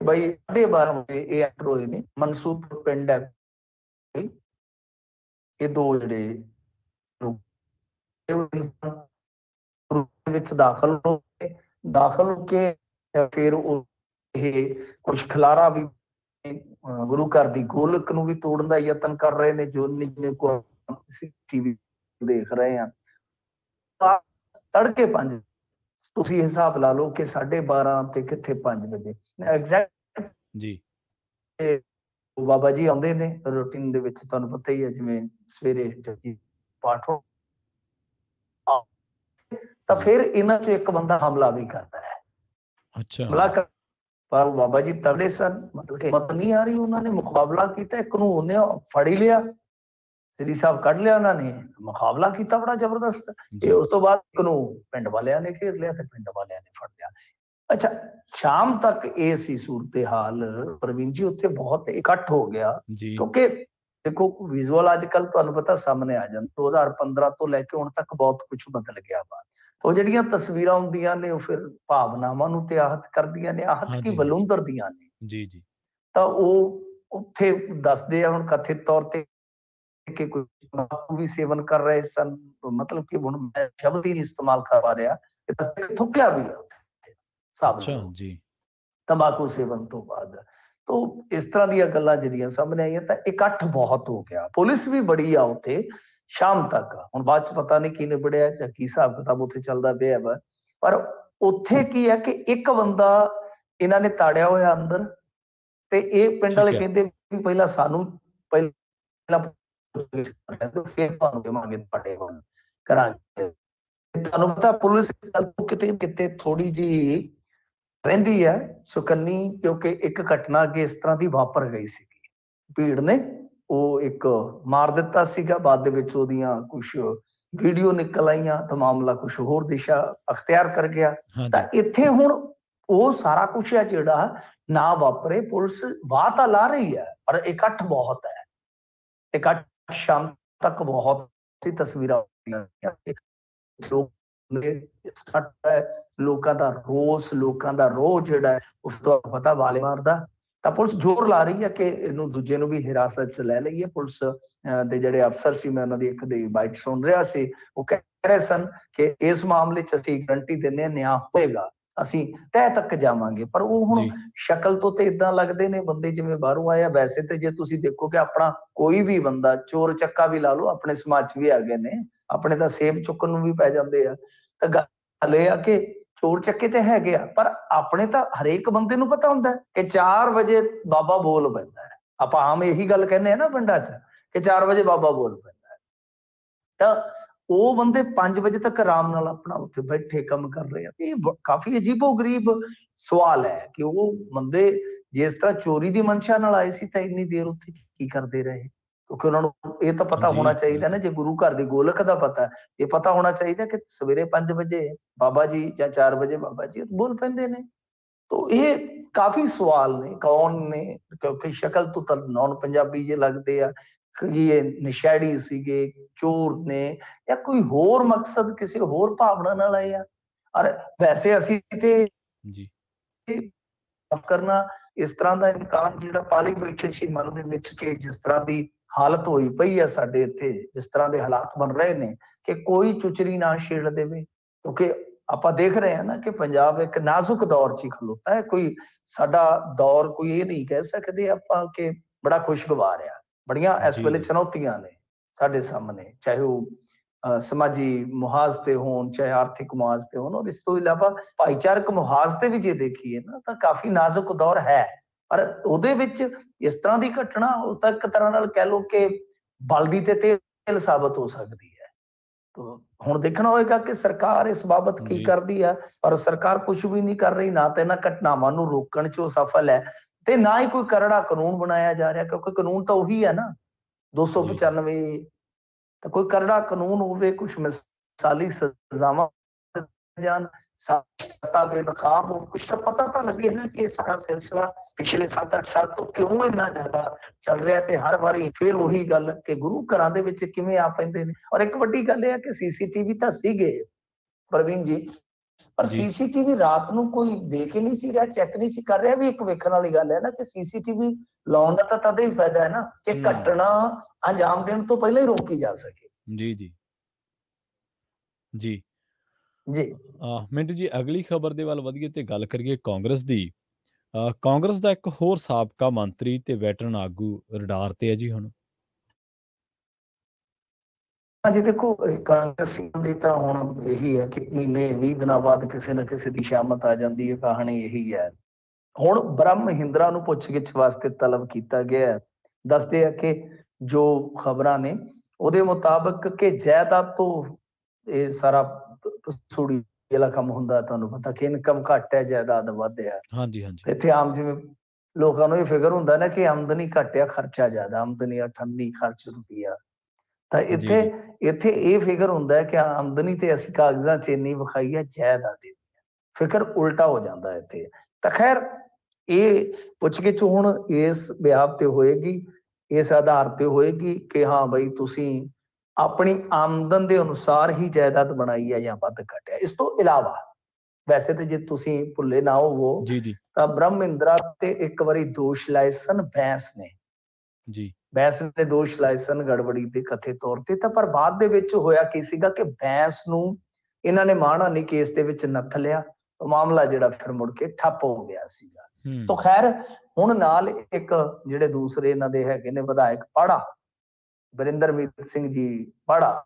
ਬਈ 12:30 ਵਜੇ ਇਹ ਐਂਟਰ ਹੋਏ ਨੇ, ਮਨਸੂਰ ਪਿੰਡ ਹੈ। ਇਹ ਦੋ ਜਿਹੜੇ ਵਿੱਚ ਦਾਖਲ ਹੋ ਕੇ ਫਿਰ ਉਹ ਇਹ ਕੁਝ ਖਿਲਾਰਾ ਵੀ ਗੁਰੂ ਘਰ ਦੀ ਗੋਲਕ ਨੂੰ ਵੀ ਤੋੜਨ ਦਾ ਯਤਨ ਕਰ ਰਹੇ ਨੇ, ਜੋ ਨਿੱਜੀ ਕੋ ਟੀਵੀ ਦੇਖ ਰਹੇ ਆ। ਤੜਕੇ 5 ਤੁਸੀਂ ਹਿਸਾਬ ਲਾ ਲਓ ਕਿ 12:30 ਤੇ ਕਿੱਥੇ 5 ਵਜੇ ਐਗਜ਼ੈਕਟ ਜੀ। ਬਾਬਾ ਜੀ ਆਉਂਦੇ ਨੇ ਰੂਟੀਨ ਦੇ ਵਿੱਚ, ਤੁਹਾਨੂੰ ਪਤਾ ਹੀ ਹੈ, ਜਿਵੇਂ ਸਵੇਰੇ ਜਪਜੀ ਪਾਠ ਹੋ, ਤਾਂ ਫਿਰ ਇਹਨਾਂ ਚੋਂ ਇੱਕ ਬੰਦਾ ਹਮਲਾ ਵੀ ਕਰਦਾ ਹੈ। ਅੱਛਾ। ਪਰ ਬਾਬਾ ਜੀ ਤਗੜੇ ਸਨ, ਮਤਲਬ ਕਿ ਹਿੰਮਤ ਨਹੀਂ ਆ ਰਹੀ, ਉਹਨਾਂ ਨੇ ਮੁਕਾਬਲਾ ਕੀਤਾ, ਇੱਕ ਨੂੰ ਉਹਨੇ ਫੜ ਹੀ ਲਿਆ, ਸ੍ਰੀ ਸਾਹਿਬ ਕੱਢ ਲਿਆ, ਉਹਨਾਂ ਨੇ ਮੁਕਾਬਲਾ ਕੀਤਾ ਬੜਾ ਜ਼ਬਰਦਸਤ। ਤੇ ਉਸ ਤੋਂ ਬਾਅਦ ਇੱਕ ਨੂੰ ਪਿੰਡ ਵਾਲਿਆਂ ਨੇ ਘੇਰ ਲਿਆ ਤੇ ਪਿੰਡ ਵਾਲਿਆਂ ਨੇ ਫੜ ਲਿਆ। ਅੱਛਾ, ਸ਼ਾਮ ਤੱਕ ਇਹ ਸੀ ਸੂਰਤ ਹਾਲ ਪ੍ਰਵੀਨ ਜੀ, ਉੱਥੇ ਬਹੁਤ ਇਕੱਠ ਹੋ ਗਿਆ, ਕਿਉਂਕਿ ਦੇਖੋ ਵਿਜ਼ੂਅਲ ਅੱਜ ਕੱਲ ਤੁਹਾਨੂੰ ਪਤਾ ਸਾਹਮਣੇ ਆ ਜਾਂਦੇ, 2015 ਤੋਂ ਲੈ ਕੇ ਹੁਣ ਤੱਕ ਬਹੁਤ ਕੁਝ ਬਦਲ ਗਿਆ ਵਾ। ਉਹ ਜਿਹੜੀਆਂ ਤਸਵੀਰਾਂ ਹੁੰਦੀਆਂ ਨੇ ਉਹ ਫਿਰ ਭਾਵਨਾਵਾਂ ਨੂੰ ਤੇ ਆਹਤ ਕਰਦੀਆਂ ਨੇ, ਆਹਤ ਕੀ ਬਲੂੰਦਰਦੀਆਂ ਨੇ। ਜੀ ਜੀ। ਤਾਂ ਉਹ ਉੱਥੇ ਦੱਸਦੇ ਆ ਹੁਣ ਕਥਿਤ ਤੌਰ ਤੇ ਕਿ ਕੋਈ ਤੰਬਾਕੂ ਵੀ ਸੇਵਨ ਕਰ ਰਹੇ ਸਨ, ਮਤਲਬ ਕਿ ਹੁਣ ਮੈਂ ਸ਼ਬਦ ਹੀ ਨਹੀਂ ਇਸਤੇਮਾਲ ਕਰ ਪਾ ਰਿਹਾ, ਥੁੱਕਿਆ ਵੀ ਆ ਜੀ ਤੰਬਾਕੂ ਸੇਵਨ ਤੋਂ ਬਾਅਦ। ਤੋਂ ਇਸ ਤਰ੍ਹਾਂ ਦੀਆਂ ਗੱਲਾਂ ਜਿਹੜੀਆਂ ਸਾਹਮਣੇ ਆਈਆਂ, ਤਾਂ ਇਕੱਠ ਬਹੁਤ ਹੋ ਗਿਆ, ਪੁਲਿਸ ਵੀ ਬੜੀ ਆ ਉੱਥੇ ਸ਼ਾਮ ਤੱਕ। ਹੁਣ ਬਾਅਦ ਚ ਪਤਾ ਨਹੀਂ ਕੀ ਨਿਬੜਿਆ ਜਾਂ ਕੀ ਹਿਸਾਬ ਕਿਤਾਬ ਉੱਥੇ ਚੱਲਦਾ ਪਿਆ ਵਾ, ਪਰ ਉੱਥੇ ਕੀ ਹੈ ਕਿ ਇੱਕ ਬੰਦਾ ਇਹਨਾਂ ਨੇ ਤਾੜਿਆ ਹੋਇਆ ਅੰਦਰ, ਤੇ ਇਹ ਪਿੰਡ ਵਾਲੇ ਕਹਿੰਦੇ ਵੀ ਪਹਿਲਾਂ ਸਾਨੂੰ ਫਿਰ ਤੁਹਾਨੂੰ ਦੇਵਾਂਗੇ, ਤੁਹਾਡੇ ਕਰਾਂਗੇ। ਤੁਹਾਨੂੰ ਪਤਾ ਪੁਲਿਸ ਕਿਤੇ ਕਿਤੇ ਥੋੜੀ ਜਿਹੀ ਰਹਿੰਦੀ ਹੈ ਸੁਕੰਨੀ, ਕਿਉਂਕਿ ਇੱਕ ਘਟਨਾ ਅੱਗੇ ਇਸ ਤਰ੍ਹਾਂ ਦੀ ਵਾਪਰ ਗਈ ਸੀਗੀ, ਭੀੜ ਨੇ ਉਹ ਇੱਕ ਮਾਰ ਦਿੱਤਾ ਸੀਗਾ, ਬਾਅਦ ਦੇ ਵਿੱਚ ਉਹਦੀਆਂ ਕੁਝ ਵੀਡੀਓ ਨਿਕਲ ਆਈਆਂ, ਤਾਂ ਮਾਮਲਾ ਕੁਝ ਹੋਰ ਦਿਸ਼ਾ ਅਖਤਿਆਰ ਕਰ ਗਿਆ। ਤਾਂ ਇੱਥੇ ਹੁਣ ਉਹ ਸਾਰਾ ਕੁਝ ਹੈ ਜਿਹੜਾ ਨਾ ਵਾਪਰੇ, ਪੁਲਿਸ ਵਾਹ ਤਾਂ ਲਾ ਰਹੀ ਹੈ, ਪਰ ਇਕੱਠ ਬਹੁਤ ਹੈ, ਇਕੱਠ ਸ਼ਾਮ ਤੱਕ ਬਹੁਤ ਸੀ ਤਸਵੀਰਾਂ ਲੋਕਾਂ ਦਾ ਰੋਸ, ਲੋਕਾਂ ਦਾ ਰੋਹ ਜਿਹੜਾ ਹੈ, ਉਸ ਤੋਂ ਪਤਾ ਵਾਲੇ ਮਾਰਦਾ ਤਾਂ ਪੁਲਿਸ ਜ਼ੋਰ ਲਾ ਰਹੀ ਹੈ ਕਿ ਇਹਨੂੰ ਦੂਜੇ ਨੂੰ ਵੀ ਹਿਰਾਸਤ 'ਚ ਲੈ ਲਈਏ। ਪੁਲਿਸ ਦੇ ਜਿਹੜੇ ਅਫਸਰ ਸੀ, ਮੈਂ ਉਹਨਾਂ ਦੀ ਇੱਕ ਦੀ ਬਾਈਟ ਸੁਣ ਰਿਹਾ ਸੀ, ਉਹ ਕਹਿ ਰਹੇ ਸਨ ਕਿ ਇਸ ਮਾਮਲੇ 'ਚ ਅਸੀਂ ਗਰੰਟੀ ਦਿੰਦੇ ਹਾਂ ਨਿਆਂ ਹੋਏਗਾ, ਅਸੀਂ ਤਹਿ ਤੱਕ ਜਾਵਾਂਗੇ। ਪਰ ਉਹ ਹੁਣ ਸ਼ਕਲ ਤੋਂ ਤੇ ਇਦਾਂ ਲੱਗਦੇ ਨੇ ਬੰਦੇ ਜਿਵੇਂ ਬਾਹਰੋਂ ਆਇਆ। ਵੈਸੇ ਤੇ ਜੇ ਤੁਸੀਂ ਦੇਖੋ ਕਿ ਆਪਣਾ ਕੋਈ ਵੀ ਬੰਦਾ ਚੋਰ ਚੱਕਾ ਵੀ ਲਾ ਲਓ, ਆਪਣੇ ਸਮਾਜ 'ਚ ਵੀ ਆ ਗਏ ਨੇ, ਆਪਣੇ ਤਾਂ ਸੇਬ ਚੁੱਕਣ ਨੂੰ ਵੀ ਪੈ ਜਾਂਦੇ ਆ। ਤਾਂ ਗੱਲ ਇਹ ਆ ਕਿ ਚੋਰ ਚੱਕੇ ਤੇ ਹੈਗੇ ਆ, ਪਰ ਆਪਣੇ ਤਾਂ ਹਰੇਕ ਬੰਦੇ ਨੂੰ ਪਤਾ ਹੁੰਦਾ ਕਿ 4 ਵਜੇ ਬਾਬਾ ਬੋਲ ਪੈਂਦਾ ਹੈ। ਆਪਾਂ ਆਮ ਇਹੀ ਗੱਲ ਕਹਿੰਦੇ ਆ ਨਾ ਪਿੰਡਾਂ 'ਚ ਕਿ 4 ਵਜੇ ਬਾਬਾ ਬੋਲ ਪੈਂਦਾ ਹੈ। ਤਾਂ ਉਹ ਬੰਦੇ 5 ਵਜੇ ਤੱਕ ਆਰਾਮ ਨਾਲ ਆਪਣਾ ਉੱਥੇ ਬੈਠੇ ਕੰਮ ਕਰ ਰਹੇ ਆ। ਇਹ ਕਾਫੀ ਅਜੀਬੋ-ਗਰੀਬ ਸਵਾਲ ਹੈ ਕਿ ਉਹ ਬੰਦੇ ਜਿਸ ਤਰ੍ਹਾਂ ਚੋਰੀ ਦੀ ਮਨਸ਼ਾ ਨਾਲ ਆਏ ਸੀ ਤਾਂ ਇੰਨੀ ਦੇਰ ਉੱਥੇ ਕੀ ਕਰਦੇ ਰਹੇ? ਕਿਉਂਕਿ ਉਹਨਾਂ ਨੂੰ ਇਹ ਤਾਂ ਪਤਾ ਹੋਣਾ ਚਾਹੀਦਾ ਨਾ, ਜੇ ਗੁਰੂ ਘਰ ਦੀ ਗੋਲਕ ਦਾ ਪਤਾ, ਇਹ ਪਤਾ ਹੋਣਾ ਚਾਹੀਦਾ ਕਿ ਸਵੇਰੇ 5 ਵਜੇ ਬਾਬਾ ਜੀ ਜਾਂ 4 ਵਜੇ ਬਾਬਾ ਜੀ ਬੋਲ ਪੈਂਦੇ ਨੇ। तो ये काफी सवाल ने, कौन ने, क्योंकि शक्ल तो ਤਾਂ ਨੌਨ ਪੰਜਾਬੀ ਜੇ ਲੱਗਦੇ ਆ ਕਿ ਇਹ ਨਸ਼ੇੜੀ ਸੀਗੇ, ਚੋਰ ਨੇ, ਜਾਂ ਕੋਈ ਹੋਰ ਮਕਸਦ ਕਿਸੇ ਹੋਰ ਭਾਵਨਾ ਨਾਲ ਆਏ ਆ। ਔਰ ਵੈਸੇ ਅਸੀਂ ਤੇ ਜੀ ਕਰਨਾ ਇਸ ਤਰ੍ਹਾਂ ਦਾ ਇਨਕਾਨ ਜਿਹੜਾ ਪਾਲੀ ਬੈਠੇ ਸੀ ਮਨ ਦੇ ਵਿੱਚ ਕਿ ਜਿਸ ਤਰ੍ਹਾਂ ਦੀ ਹਾਲਤ ਹੋਈ ਪਈ ਆ ਸਾਡੇ ਇੱਥੇ, ਜਿਸ ਤਰ੍ਹਾਂ ਦੇ ਹਾਲਾਤ ਬਣ ਰਹੇ ਨੇ ਕਿ ਕੋਈ ਚੁਚਰੀ ਨਾ ਛੇੜ ਦੇਵੇ। ਕਿਉਂਕਿ ਆਪਾਂ ਦੇਖ ਰਹੇ ਹਾਂ ਨਾ ਕਿ ਪੰਜਾਬ ਇੱਕ ਨਾਜ਼ੁਕ ਦੌਰ 'ਚ ਹੀ ਖਲੋਤਾ ਹੈ। ਕੋਈ ਸਾਡਾ ਦੌਰ ਕੋਈ ਇਹ ਨਹੀਂ ਕਹਿ ਸਕਦੇ ਆਪਾਂ ਕਿ ਬੜਾ ਖੁਸ਼ਗਵਾਰ ਆ। ਬੜੀਆਂ ਇਸ ਵੇਲੇ ਚੁਣੌਤੀਆਂ ਨੇ ਸਾਡੇ ਸਾਹਮਣੇ, ਚਾਹੇ ਉਹ ਸਮਾਜੀ ਮੁਹਾਜ਼ ਤੇ ਹੋਣ, ਚਾਹੇ ਆਰਥਿਕ ਮੁਹਾਜ਼ ਤੇ ਹੋਣ, ਔਰ ਇਸ ਤੋਂ ਇਲਾਵਾ ਭਾਈਚਾਰਕ ਮੁਹਾਜ਼ ਤੇ ਵੀ ਜੇ ਦੇਖੀਏ ਨਾ ਤਾਂ ਕਾਫੀ ਨਾਜ਼ੁਕ ਦੌਰ ਹੈ। ਪਰ ਉਹਦੇ ਵਿੱਚ ਇਸ ਤਰ੍ਹਾਂ ਦੀ ਘਟਨਾ ਉਹ ਤਾਂ ਇੱਕ ਤਰ੍ਹਾਂ ਨਾਲ ਕਹਿ ਲਓ ਕਿ ਬਲਦੀ ਤੇ ਤੇਲ ਸਾਬਤ ਹੋ ਸਕਦੀ ਹੈ। ਹੁਣ ਦੇਖਣਾ ਹੋਏਗਾ ਕਿ ਸਰਕਾਰ ਇਸ ਬਾਬਤ ਕੀ ਕਰਦੀ ਆ। ਔਰ ਸਰਕਾਰ ਕੁਝ ਵੀ ਨਹੀਂ ਕਰ ਰਹੀ, ਨਾ ਤਾਂ ਇਹਨਾਂ ਘਟਨਾਵਾਂ ਨੂੰ ਰੋਕਣ 'ਚ ਉਹ ਸਫਲ ਹੈ ਤੇ ਨਾ ਹੀ ਕੋਈ ਕਰੜਾ ਕਾਨੂੰਨ ਬਣਾਇਆ ਜਾ ਰਿਹਾ, ਕਿਉਂਕਿ ਕਾਨੂੰਨ ਤਾਂ ਉਹੀ ਹੈ ਨਾ 295। ਤਾਂ ਕੋਈ ਕਰੜਾ ਕਾਨੂੰਨ ਹੋਵੇ, ਕੁਝ ਮਿਸਾਲੀ ਸਜ਼ਾਵਾਂ ਜਾਣ, ਸੱਤਾ ਬੇਨਕਾਬ ਹੋ, ਕੁਝ ਤਾਂ ਪਤਾ ਤਾਂ ਲੱਗੇ ਨਾ ਕਿ ਸਾਰਾ ਸਿਲਸਿਲਾ ਪਿਛਲੇ 7-8 ਸਾਲ ਤੋਂ ਕਿਉਂ ਇੰਨਾ ਜ਼ਿਆਦਾ ਚੱਲ ਰਿਹਾ ਤੇ ਹਰ ਵਾਰੀ ਫਿਰ ਉਹੀ ਗੱਲ ਕਿ ਗੁਰੂ ਘਰਾਂ ਦੇ ਵਿੱਚ ਕਿਵੇਂ ਆ ਪੈਂਦੇ ਨੇ। ਔਰ ਇੱਕ ਵੱਡੀ ਗੱਲ ਇਹ ਹੈ ਕਿ ਸੀਸੀਟੀਵੀ ਤਾਂ ਸੀਗੇ ਪ੍ਰਵੀਨ ਜੀ, ਪਰ ਸੀਸੀਟੀਵੀ ਰਾਤ ਨੂੰ ਕੋਈ ਦੇਖ ਹੀ ਨਹੀਂ ਸੀ ਰਿਹਾ, ਚੈੱਕ ਨਹੀਂ ਸੀ ਕਰ ਰਿਹਾ। ਵੀ ਇੱਕ ਵੇਖਣ ਵਾਲੀ ਗੱਲ ਹੈ ਨਾ ਕਿ ਸੀਸੀਟੀਵੀ ਲਾਉਣ ਦਾ ਤਾਂ ਤਦ ਹੀ ਫਾਇਦਾ ਹੈ ਨਾ ਕਿ ਘਟਨਾ ਅੰਜਾਮ ਦੇਣ ਤੋਂ ਪਹਿਲਾਂ ਹੀ ਰੋਕੀ ਜਾ ਸਕੇ। ਜੀ ਜੀ ਜੀ ਜੀ ਮਿੰਟੂ ਜੀ, ਅਗਲੀ ਖਬਰ ਦੇ ਵੱਲ ਵਧੀਏ ਤੇ ਗੱਲ ਕਰੀਏ ਕਾਂਗਰਸ ਦੀ। ਕਾਂਗਰਸ ਦਾ ਇੱਕ ਹੋਰ ਸਾਬਕਾ ਮੰਤਰੀ ਤੇ ਵੈਟਰਨ ਆਗੂ ਰਡਾਰ ਤੇ ਹੈ ਜੀ ਹੁਣ। ਹਾਂਜੀ ਦੇਖੋ, ਕਾਂਗਰਸੀਆਂ ਦੀ ਤਾਂ ਹੁਣ ਇਹੀ ਹੈ ਕਿ ਮਹੀਨੇ 20 ਦਿਨਾਂ ਬਾਅਦ ਕਿਸੇ ਨਾ ਕਿਸੇ ਦੀ ਸ਼ਾਮਤ ਆ ਜਾਂਦੀ ਹੈ। ਕਹਾਣੀ ਇਹੀ ਹੈ। ਹੁਣ ਬ੍ਰਹਮ ਮਹਿੰਦਰਾ ਨੂੰ ਪੁੱਛਗਿੱਛ ਵਾਸਤੇ ਤਲਬ ਕੀਤਾ ਗਿਆ। ਦੱਸਦੇ ਆ ਕਿ ਜੋ ਖਬਰਾਂ ਨੇ ਉਹਦੇ ਮੁਤਾਬਕ ਕਿ ਜਾਇਦਾਦ ਤੋਂ ਇਹ ਸਾਰਾ ਸੂੜੀ ਵਾਲਾ ਕੰਮ ਹੁੰਦਾ। ਤੁਹਾਨੂੰ ਪਤਾ ਕਿ ਇਨਕਮ ਘੱਟ ਹੈ, ਜਾਇਦਾਦ ਵੱਧ ਹੈ। ਹਾਂਜੀ ਹਾਂਜੀ। ਇੱਥੇ ਆਮ ਜਿਵੇਂ ਲੋਕਾਂ ਨੂੰ ਇਹ ਫਿਕਰ ਹੁੰਦਾ ਨਾ ਕਿ ਆਮਦਨੀ ਘੱਟ ਆ, ਖਰਚਾ ਜ਼ਿਆਦਾ, ਆਮਦਨੀ 98 ਖਰਚ ਰੁਪਈਆ। ਤਾਂ ਇੱਥੇ ਇਹ ਫਿਕਰ ਹੁੰਦਾ ਹੈ ਕਿ ਆਮਦਨੀ ਤੇ ਅਸੀਂ ਕਾਗਜ਼ਾਂ 'ਚ ਇੰਨੀ ਵਿਖਾਈ ਹੈ, ਜਾਇਦਾਦ ਦੀ ਫਿਕਰ ਉਲਟਾ ਹੋ ਜਾਂਦਾ ਇੱਥੇ। ਤਾਂ ਖੈਰ ਇਹ ਪੁੱਛਗਿੱਛ ਹੁਣ ਇਸ ਬਿਆਨ ਤੇ ਹੋਏਗੀ, ਇਸ ਆਧਾਰ ਤੇ ਹੋਏਗੀ ਕਿ ਹਾਂ ਬਈ ਤੁਸੀਂ ਆਪਣੀ ਆਮਦਨ ਦੇ ਅਨੁਸਾਰ ਹੀ ਜਾਇਦਾਦ ਬਣਾਈ ਹੈ ਜਾਂ ਵੱਧ ਘੱਟ ਹੈ। ਇਸ ਤੋਂ ਇਲਾਵਾ ਵੈਸੇ ਤੇ ਜੇ ਤੁਸੀਂ ਭੁੱਲੇ ਨਾ ਹੋਵੋ ਤਾਂ ਬ੍ਰਹਮ ਮਹਿੰਦਰਾ ਤੇ ਇੱਕ ਵਾਰੀ ਦੋਸ਼ ਲਾਏ ਸਨ ਬੈਂਸ ਨੇ। ਬੈਂਸ ਨੇ ਦੋਸ਼ ਲਾਏ ਸਨ ਗੜਬੜੀ ਦੇ ਕਥੇ ਤੌਰ ਤੇ। ਤਾਂ ਪਰ ਬਾਅਦ ਦੇ ਵਿੱਚ ਹੋਇਆ ਕੀ ਸੀਗਾ ਕਿ ਬੈਂਸ ਨੂੰ ਇਹਨਾਂ ਨੇ ਮਾਣਹਾਨੀ ਕੇਸ ਦੇ ਵਿੱਚ ਨੱਥ ਲਿਆ। ਮਾਮਲਾ ਜਿਹੜਾ ਫਿਰ ਮੁੜ ਕੇ ਠੱਪ ਹੋ ਗਿਆ ਸੀਗਾ। ਤਾਂ ਖੈਰ ਹੁਣ ਨਾਲ ਇੱਕ ਜਿਹੜੇ ਦੂਸਰੇ ਇਹਨਾਂ ਦੇ ਹੈਗੇ ਨੇ ਵਿਧਾਇਕ ਪਾੜਾ, ਵਰਿੰਦਰਮੀਤ ਸਿੰਘ ਜੀ ਪਾੜਾ,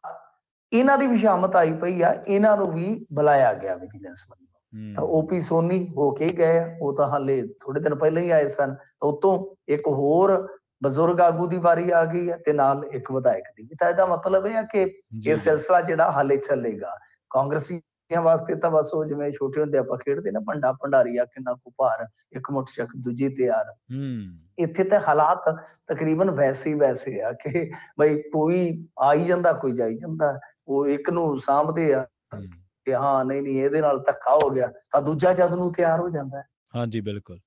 ਇਹਨਾਂ ਦੀ ਵੀ ਸ਼ਾਮਤ ਆਈ ਪਈ ਆ। ਇਹਨਾਂ ਨੂੰ ਵੀ ਬੁਲਾਇਆ ਗਿਆ ਵਿਜੀਲੈਂਸ ਵੱਲੋਂ। ਤਾਂ ਓਪੀ ਸੋਨੀ ਹੋ ਕੇ ਗਏ, ਉਹ ਤਾਂ ਹਾਲੇ ਥੋੜੇ ਦਿਨ ਪਹਿਲਾਂ ਹੀ ਆਏ ਸਨ। ਉਤੋਂ ਇੱਕ ਹੋਰ ਬਜ਼ੁਰਗ ਆਗੂ ਦੀ ਵਾਰੀ ਆ ਗਈ ਹੈ ਤੇ ਨਾਲ ਇੱਕ ਵਿਧਾਇਕ ਦੀ ਵੀ। ਤਾਂ ਇਹਦਾ ਮਤਲਬ ਇਹ ਹੈ ਕਿ ਇਹ ਸਿਲਸਿਲਾ ਜਿਹੜਾ ਹਾਲੇ ਚੱਲੇਗਾ। ਕਾਂਗਰਸੀਆਂ ਵਾਸਤੇ ਤਾਂ ਬਸ ਉਹ ਜਿਵੇਂ ਛੋਟੇ ਹੁੰਦੇ ਆਪਾਂ ਖੇਡਦੇ ਨਾ ਭੰਡਾ ਭੰਡਾਰੀਆ ਕਿੰਨਾ ਕੁ ਭਾਰ, ਇੱਕ ਮੁੱਠ ਚੱਕ ਦੂਜੀ ਤਿਆਰ। ਇੱਥੇ ਤਾਂ ਹਾਲਾਤ ਤਕਰੀਬਨ ਵੈਸੇ ਹੀ ਵੈਸੇ ਆ ਕਿ ਬਈ ਕੋਈ ਆਈ ਜਾਂਦਾ, ਕੋਈ ਜਾਈ ਜਾਂਦਾ। ਉਹ ਇੱਕ ਨੂੰ ਸਾਂਭਦੇ ਆ ਕਿ ਹਾਂ ਨਹੀਂ ਇਹਦੇ ਨਾਲ ਧੱਕਾ ਹੋ ਗਿਆ ਤਾਂ ਦੂਜਾ ਜਦ ਨੂੰ ਤਿਆਰ ਹੋ ਜਾਂਦਾ ਹੈ। ਹਾਂਜੀ ਬਿਲਕੁਲ।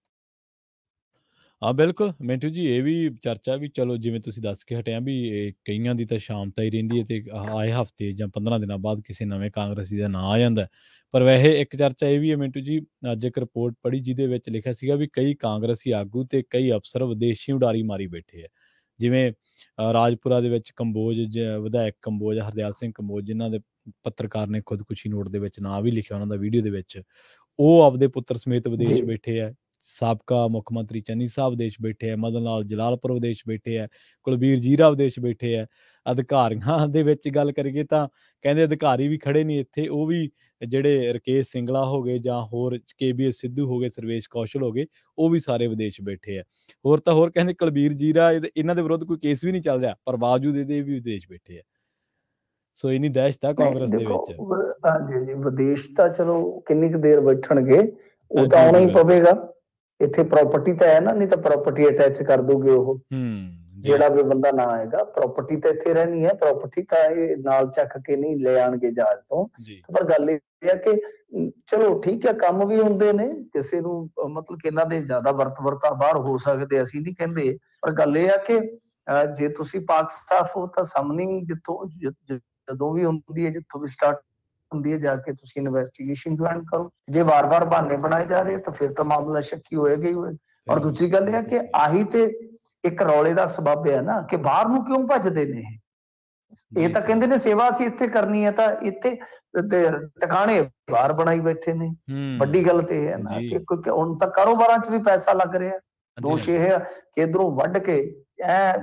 ਹਾਂ ਬਿਲਕੁਲ ਮਿੰਟੂ ਜੀ, ਇਹ ਵੀ ਚਰਚਾ ਵੀ ਚਲੋ ਜਿਵੇਂ ਤੁਸੀਂ ਦੱਸ ਕੇ ਹਟੇ ਆ ਵੀ ਇਹ ਕਈਆਂ ਦੀ ਤਾਂ ਸ਼ਾਮਤਾ ਹੀ ਰਹਿੰਦੀ ਹੈ ਤੇ ਆਏ ਹਫ਼ਤੇ ਜਾਂ 15 ਦਿਨਾਂ ਬਾਅਦ ਕਿਸੇ ਨਵੇਂ ਕਾਂਗਰਸੀ ਦਾ ਨਾਂ ਆ ਜਾਂਦਾ ਹੈ। ਪਰ ਵੈਸੇ ਇੱਕ ਚਰਚਾ ਇਹ ਵੀ ਹੈ ਮਿੰਟੂ ਜੀ, ਅੱਜ ਇੱਕ ਰਿਪੋਰਟ ਪੜ੍ਹੀ ਜਿਹਦੇ ਵਿੱਚ ਲਿਖਿਆ ਸੀਗਾ ਵੀ ਕਈ ਕਾਂਗਰਸੀ ਆਗੂ ਤੇ ਕਈ ਅਫਸਰ ਵਿਦੇਸ਼ੀ ਉਡਾਰੀ ਮਾਰੀ ਬੈਠੇ ਆ। ਜਿਵੇਂ ਰਾਜਪੁਰਾ ਦੇ ਵਿੱਚ ਕੰਬੋਜ ਵਿਧਾਇਕ ਕੰਬੋਜ ਹਰਦਿਆਲ ਸਿੰਘ ਕੰਬੋਜ, ਜਿਨ੍ਹਾਂ ਦੇ ਪੱਤਰਕਾਰ ਨੇ ਖੁਦਕੁਸ਼ੀ ਨੋਟ ਦੇ ਵਿੱਚ ਨਾਂ ਵੀ ਲਿਖਿਆ ਉਹਨਾਂ ਦਾ ਵੀਡੀਓ ਦੇ ਵਿੱਚ, ਉਹ ਆਪਦੇ ਪੁੱਤਰ ਸਮੇਤ ਵਿਦੇਸ਼ ਜੀ ਬੈਠੇ ਆ। ਸਾਬਕਾ ਮੁੱਖ ਮੰਤਰੀ ਚੰਨੀ ਸਾਹਿਬ ਵਿਦੇਸ਼ ਬੈਠੇ ਆ, ਮਦਨ ਲਾਲ ਜਲਾਲਪੁਰ ਵਿਦੇਸ਼ ਬੈਠੇ ਆ, ਕੁਲਬੀਰ ਜੀਰਾ ਵਿਦੇਸ਼ ਬੈਠੇ ਆ। ਅਧਿਕਾਰੀਆਂ ਦੇ ਵਿੱਚ ਗੱਲ ਕਰੀਏ ਤਾਂ ਕਹਿੰਦੇ ਅਧਿਕਾਰੀ ਵੀ ਖੜੇ ਨਹੀਂ ਇੱਥੇ, ਉਹ ਵੀ ਜਿਹੜੇ ਰਕੇਸ਼ ਸਿੰਗਲਾ ਹੋ ਗਏ ਜਾਂ ਹੋਰ KBS ਸਿੱਧੂ ਹੋ ਗਏ, ਸਰਵੇਸ਼ ਕੌਸ਼ਲ ਹੋ ਗਏ, ਉਹ ਵੀ ਸਾਰੇ ਵਿਦੇਸ਼ ਬੈਠੇ ਆ। ਹੋਰ ਤਾਂ ਹੋਰ ਕਹਿੰਦੇ ਕੁਲਬੀਰ ਜੀਰਾ ਇਹਨਾਂ ਦੇ ਵਿਰੁੱਧ ਕੋਈ ਕੇਸ ਵੀ ਨਹੀਂ ਚੱਲ ਰਿਹਾ, ਪਰ ਬਾਵਜੂਦ ਇਹਦੇ ਵੀ ਵਿਦੇਸ਼ ਬੈਠੇ ਆ। ਸੋ ਇੰਨੀ ਦਹਿਸ਼ਤ ਆ ਨਹੀਂ ਕਾਂਗਰਸ ਦੇ ਦੇਖੋ, ਵਿੱਚ। ਹਾਂਜੀ ਜੀ, ਵਿਦੇਸ਼ ਤਾਂ ਚਲੋ ਕਿੰਨੀ ਕੁ ਦੇਰ ਬੈਠਣਗੇ, ਉਹ ਤਾਂ ਜੀ ਆਉਣਾ ਜੀ ਹੀ ਬਿਲਕੁਲ। ਪਵੇਗਾ। ਇੱਥੇ ਪ੍ਰਾਪਰਟੀ ਤਾਂ ਹੈ ਨਾ, ਨਹੀਂ ਤਾਂ ਪ੍ਰਾਪਰਟੀ ਅਟੈਚ ਕਰ ਦੋਗੇ ਉਹ, ਜੀ ਜਿਹੜਾ ਵੀ ਬੰਦਾ ਨਾ ਆਏਗਾ। ਪ੍ਰਾਪਰਟੀ ਤਾਂ ਇੱਥੇ ਰਹਿਣੀ ਹੈ, ਪ੍ਰਾਪਰਟੀ ਤਾਂ ਇਹ ਨਾਲ ਚੱਕ ਕੇ ਨਹੀਂ ਲੈ ਆਣਗੇ ਜਹਾਜ਼ ਤੋਂ। ਜੀ ਪਰ ਗੱਲ ਇਹ ਹੈ ਕਿ ਚਲੋ ਠੀਕ ਹੈ, ਕੰਮ ਵੀ ਹੁੰਦੇ ਨੇ ਕਿਸੇ ਨੂੰ, ਮਤਲਬ ਕਿ ਇਹਨਾਂ ਦੇ ਜ਼ਿਆਦਾ ਵਰਤਾ ਬਾਹਰ ਹੋ ਸਕਦੇ, ਅਸੀਂ ਨਹੀਂ ਕਹਿੰਦੇ। ਪਰ ਗੱਲ ਇਹ ਆ ਕਿ ਜੇ ਤੁਸੀਂ ਪਾਕ ਸਟਾਫ ਹੋ ਤਾਂ ਸਮਨਿੰਗ ਜਿੱਥੋਂ ਜਦੋਂ ਵੀ ਹੁੰਦੀ ਹੈ, ਜਿੱਥੋਂ ਵੀ ਸਟਾਰਟ ਹੁੰਦੀ ਹੈ, ਜਾ ਕੇ ਤੁਸੀਂ ਇਨਵੈਸਟੀਗੇਸ਼ਨ ਜੁਆਇਨ ਕਰੋ। ਜੇ ਵਾਰ-ਵਾਰ ਬਹਾਨੇ ਬਣਾਏ ਜਾ ਰਹੇ ਤਾਂ ਫਿਰ ਤਾਂ ਮਾਮਲਾ ਸ਼ੱਕੀ ਹੋਏਗਾ ਹੀ ਹੋਏਗਾ। ਔਰ ਦੂਜੀ ਗੱਲ ਇਹ ਹੈ ਕਿ ਆਹੀ ਤੇ ਇੱਕ ਰੌਲੇ ਦਾ ਸਬੱਬ ਹੈ ਨਾ, ਕਿ ਬਾਹਰ ਨੂੰ ਕਿਉਂ ਭੱਜਦੇ ਨੇ ਇਹ ਤਾਂ ਕਹਿੰਦੇ ਨੇ ਸੇਵਾ ਅਸੀਂ ਇੱਥੇ ਕਰਨੀ ਹੈ, ਤਾਂ ਇੱਥੇ ਟਿਕਾਣੇ ਬਾਹਰ ਬਣਾਈ ਬੈਠੇ ਨੇ। ਵੱਡੀ ਗੱਲ ਤੇ ਇਹ ਹੈ ਨਾ ਕਿ ਹੁਣ ਤਾਂ ਕਾਰੋਬਾਰਾਂ 'ਚ ਵੀ ਪੈਸਾ ਲੱਗ ਰਿਹਾ। ਦੋਸ਼ ਇਹ ਹੈ ਕਿ ਇੱਧਰੋਂ ਵੱਢ ਕੇ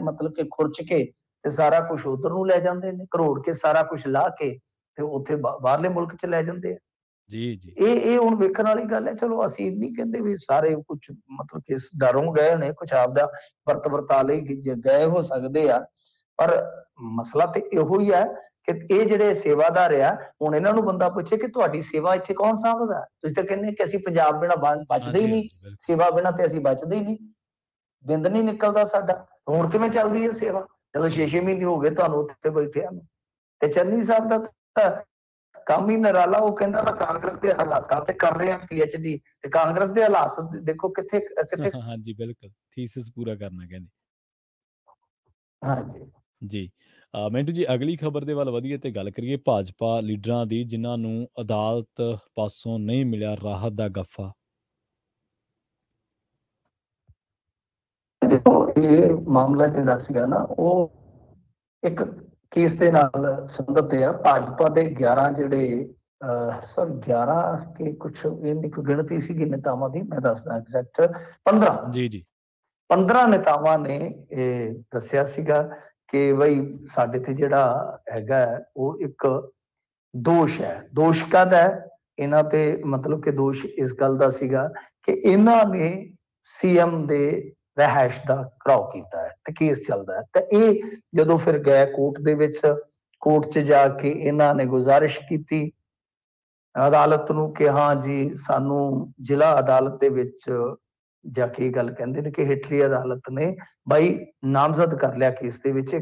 ਮਤਲਬ ਕਿ ਖੁਰਚ ਕੇ ਤੇ ਸਾਰਾ ਕੁਝ ਉਧਰ ਨੂੰ ਲੈ ਜਾਂਦੇ ਨੇ, ਕਰੋੜ ਕੇ ਸਾਰਾ ਕੁਝ ਲਾ ਕੇ ਤੇ ਉੱਥੇ ਬਾਹਰਲੇ ਮੁਲਕ 'ਚ ਲੈ ਜਾਂਦੇ ਆ। ਜੀ ਇਹ ਹੁਣ ਵੇਖਣ ਵਾਲੀ ਗੱਲ ਹੈ। ਚਲੋ ਅਸੀਂ ਨਹੀਂ ਕਹਿੰਦੇ ਵੀ ਸਾਰੇ ਕੁਝ ਮਤਲਬ ਕਿ ਇਸ ਡਰੋਂ ਗਏ ਨੇ, ਕੁਝ ਆਪਦਾ ਵਰਤਾ ਲਈ ਗਏ ਹੋ ਸਕਦੇ ਆ। ਪਰ ਮਸਲਾ ਤੇ ਇਹੋ ਹੀ ਹੈ ਕਿ ਇਹ ਜਿਹੜੇ ਸੇਵਾਦਾਰ ਆ, ਹੁਣ ਇਹਨਾਂ ਨੂੰ ਬੰਦਾ ਪੁੱਛੇ ਕਿ ਤੁਹਾਡੀ ਸੇਵਾ ਇੱਥੇ ਕੌਣ ਸਾਂਭਦਾ? ਤੁਸੀਂ ਤਾਂ ਕਹਿੰਦੇ ਕਿ ਅਸੀਂ ਪੰਜਾਬ ਬਿਨਾਂ ਬਚਦੇ ਹੀ ਨਹੀਂ, ਸੇਵਾ ਬਿਨਾਂ ਤੇ ਅਸੀਂ ਬਚਦੇ ਹੀ ਨਹੀਂ, ਬਿੰਦ ਨਹੀਂ ਨਿਕਲਦਾ ਸਾਡਾ। ਹੁਣ ਕਿਵੇਂ ਚੱਲਦੀ ਹੈ ਸੇਵਾ? ਚਲੋ 6-6 ਮਹੀਨੇ ਹੋ ਗਏ ਤੁਹਾਨੂੰ ਉੱਥੇ ਬੈਠਿਆਂ ਨੂੰ। ਤੇ ਚੰਨੀ ਸਾਹਿਬ ਦਾ ਕੰਮ ਹੀ ਨਿਰਾਲਾ, ਉਹ ਕਹਿੰਦਾ ਮੈਂ ਕਾਂਗਰਸ ਦੇ ਹਾਲਾਤਾਂ ਤੇ ਕਰ ਰਿਹਾ PhD, ਤੇ ਕਾਂਗਰਸ ਦੇ ਹਾਲਾਤ ਦੇਖੋ ਕਿੱਥੇ ਕਿੱਥੇ। ਹਾਂਜੀ ਬਿਲਕੁਲ, ਥੀਸਿਸ ਪੂਰਾ ਕਰਨਾ ਕਹਿੰਦੇ। ਹਾਂਜੀ ਜੀ ਮਿੰਟੂ ਜੀ, ਅਗਲੀ ਖਬਰ ਦੇ ਵੱਲ ਵਧੀਏ ਤੇ ਗੱਲ ਕਰੀਏ ਭਾਜਪਾ ਲੀਡਰਾਂ ਦੀ, ਜਿਨ੍ਹਾਂ ਨੂੰ ਅਦਾਲਤ ਪਾਸੋਂ ਨਹੀਂ ਮਿਲਿਆ ਰਾਹਤ ਦਾ ਗੱਫਾ। ਦੇਖੋ, ਇਹ ਮਾਮਲਾ ਜਿਹੜਾ ਸੀਗਾ ਨਾ, ਉਹ ਇੱਕ ਕੇਸ ਦੇ ਨਾਲ ਸੰਬੰਧਿਤ ਹੈ। ਭਾਜਪਾ ਦੇ 11 ਜਿਹੜੇ ਸਰ 11 ਕੇ ਕੁਛ ਇਹਦੀ ਕੋਈ ਗਿਣਤੀ ਸੀਗੀ ਨੇਤਾਵਾਂ ਦੀ, ਮੈਂ ਦੱਸਦਾ ਐਗਜ਼ੈਕਟ 15 ਜੀ 15 ਨੇਤਾਵਾਂ ਨੇ ਇਹ ਦੱਸਿਆ ਸੀਗਾ ਕਿ ਬਈ ਸਾਡੇ ਤੇ ਜਿਹੜਾ ਹੈਗਾ ਉਹ ਇੱਕ ਦੋਸ਼ ਹੈ। ਦੋਸ਼ ਕਾਹਦਾ ਹੈ ਇਹਨਾਂ ਤੇ? ਮਤਲਬ ਕਿ ਦੋਸ਼ ਇਸ ਗੱਲ ਦਾ ਸੀਗਾ ਕਿ ਇਹਨਾਂ ਨੇ CM ਦੇ ਰਹਿائش ਦਾ ਘਰਾਓ ਕੀਤਾ ਹੈ ਤੇ ਕੇਸ ਚੱਲਦਾ ਹੈ। ਤੇ ਇਹ ਜਦੋਂ ਫਿਰ ਗਏ ਕੋਰਟ ਦੇ ਵਿੱਚ, ਕੋਰਟ 'ਚ ਜਾ ਕੇ ਇਹਨਾਂ ਨੇ ਗੁਜ਼ਾਰਿਸ਼ ਕੀਤੀ ਅਦਾਲਤ ਨੂੰ ਕਿ ਹਾਂ ਜੀ, ਸਾਨੂੰ ਜ਼ਿਲ੍ਹਾ ਅਦਾਲਤ ਦੇ ਵਿੱਚ ਜਾ ਕੇ ਗੱਲ ਕਹਿੰਦੇ ਨੇ ਕਿ ਹੇਠਲੀ ਅਦਾਲਤ ਨੇ ਬਾਈ ਨਾਮਜ਼ਦ ਕਰ ਲਿਆ ਕੇਸ ਦੇ ਵਿੱਚ।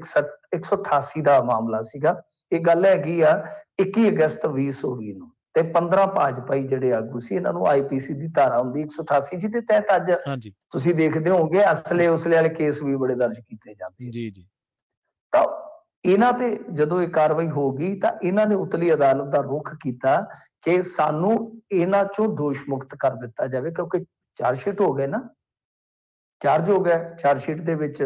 188 ਦਾ ਮਾਮਲਾ ਸੀਗਾ। ਇਹ ਗੱਲ ਹੈਗੀ ਆ 21 ਅਗਸਤ 2020 ਨੂੰ। ਤੇ 15 ਭਾਜਪਾਈ ਜਿਹੜੇ ਆਗੂ ਸੀ, ਇਹਨਾਂ ਨੂੰ IPC ਦੀ ਧਾਰਾ ਹੁੰਦੀ 188 ਜਿਹਦੇ ਤਹਿਤ ਅੱਜ ਤੁਸੀਂ ਦੇਖਦੇ ਹੋਗੇ ਅਸਲੇ ਉਸਲੇ ਵਾਲੇ ਕੇਸ ਵੀ ਬੜੇ ਦਰਜ ਕੀਤੇ ਜਾਂਦੇ ਜੀ। ਤਾਂ ਇਹਨਾਂ ਤੇ ਜਦੋਂ ਇਹ ਕਾਰਵਾਈ ਹੋ ਗਈ ਤਾਂ ਇਹਨਾਂ ਨੇ ਉਤਲੀ ਅਦਾਲਤ ਦਾ ਰੁਖ ਕੀਤਾ ਕਿ ਸਾਨੂੰ ਇਹਨਾਂ ਚੋਂ ਦੋਸ਼ ਮੁਕਤ ਕਰ ਦਿੱਤਾ ਜਾਵੇ, ਕਿਉਂਕਿ ਚਾਰਜਸ਼ੀਟ ਹੋ ਗਏ ਨਾ, ਚਾਰਜ ਹੋ ਗਿਆ ਚਾਰਜਸ਼ੀਟ ਦੇ ਵਿੱਚ।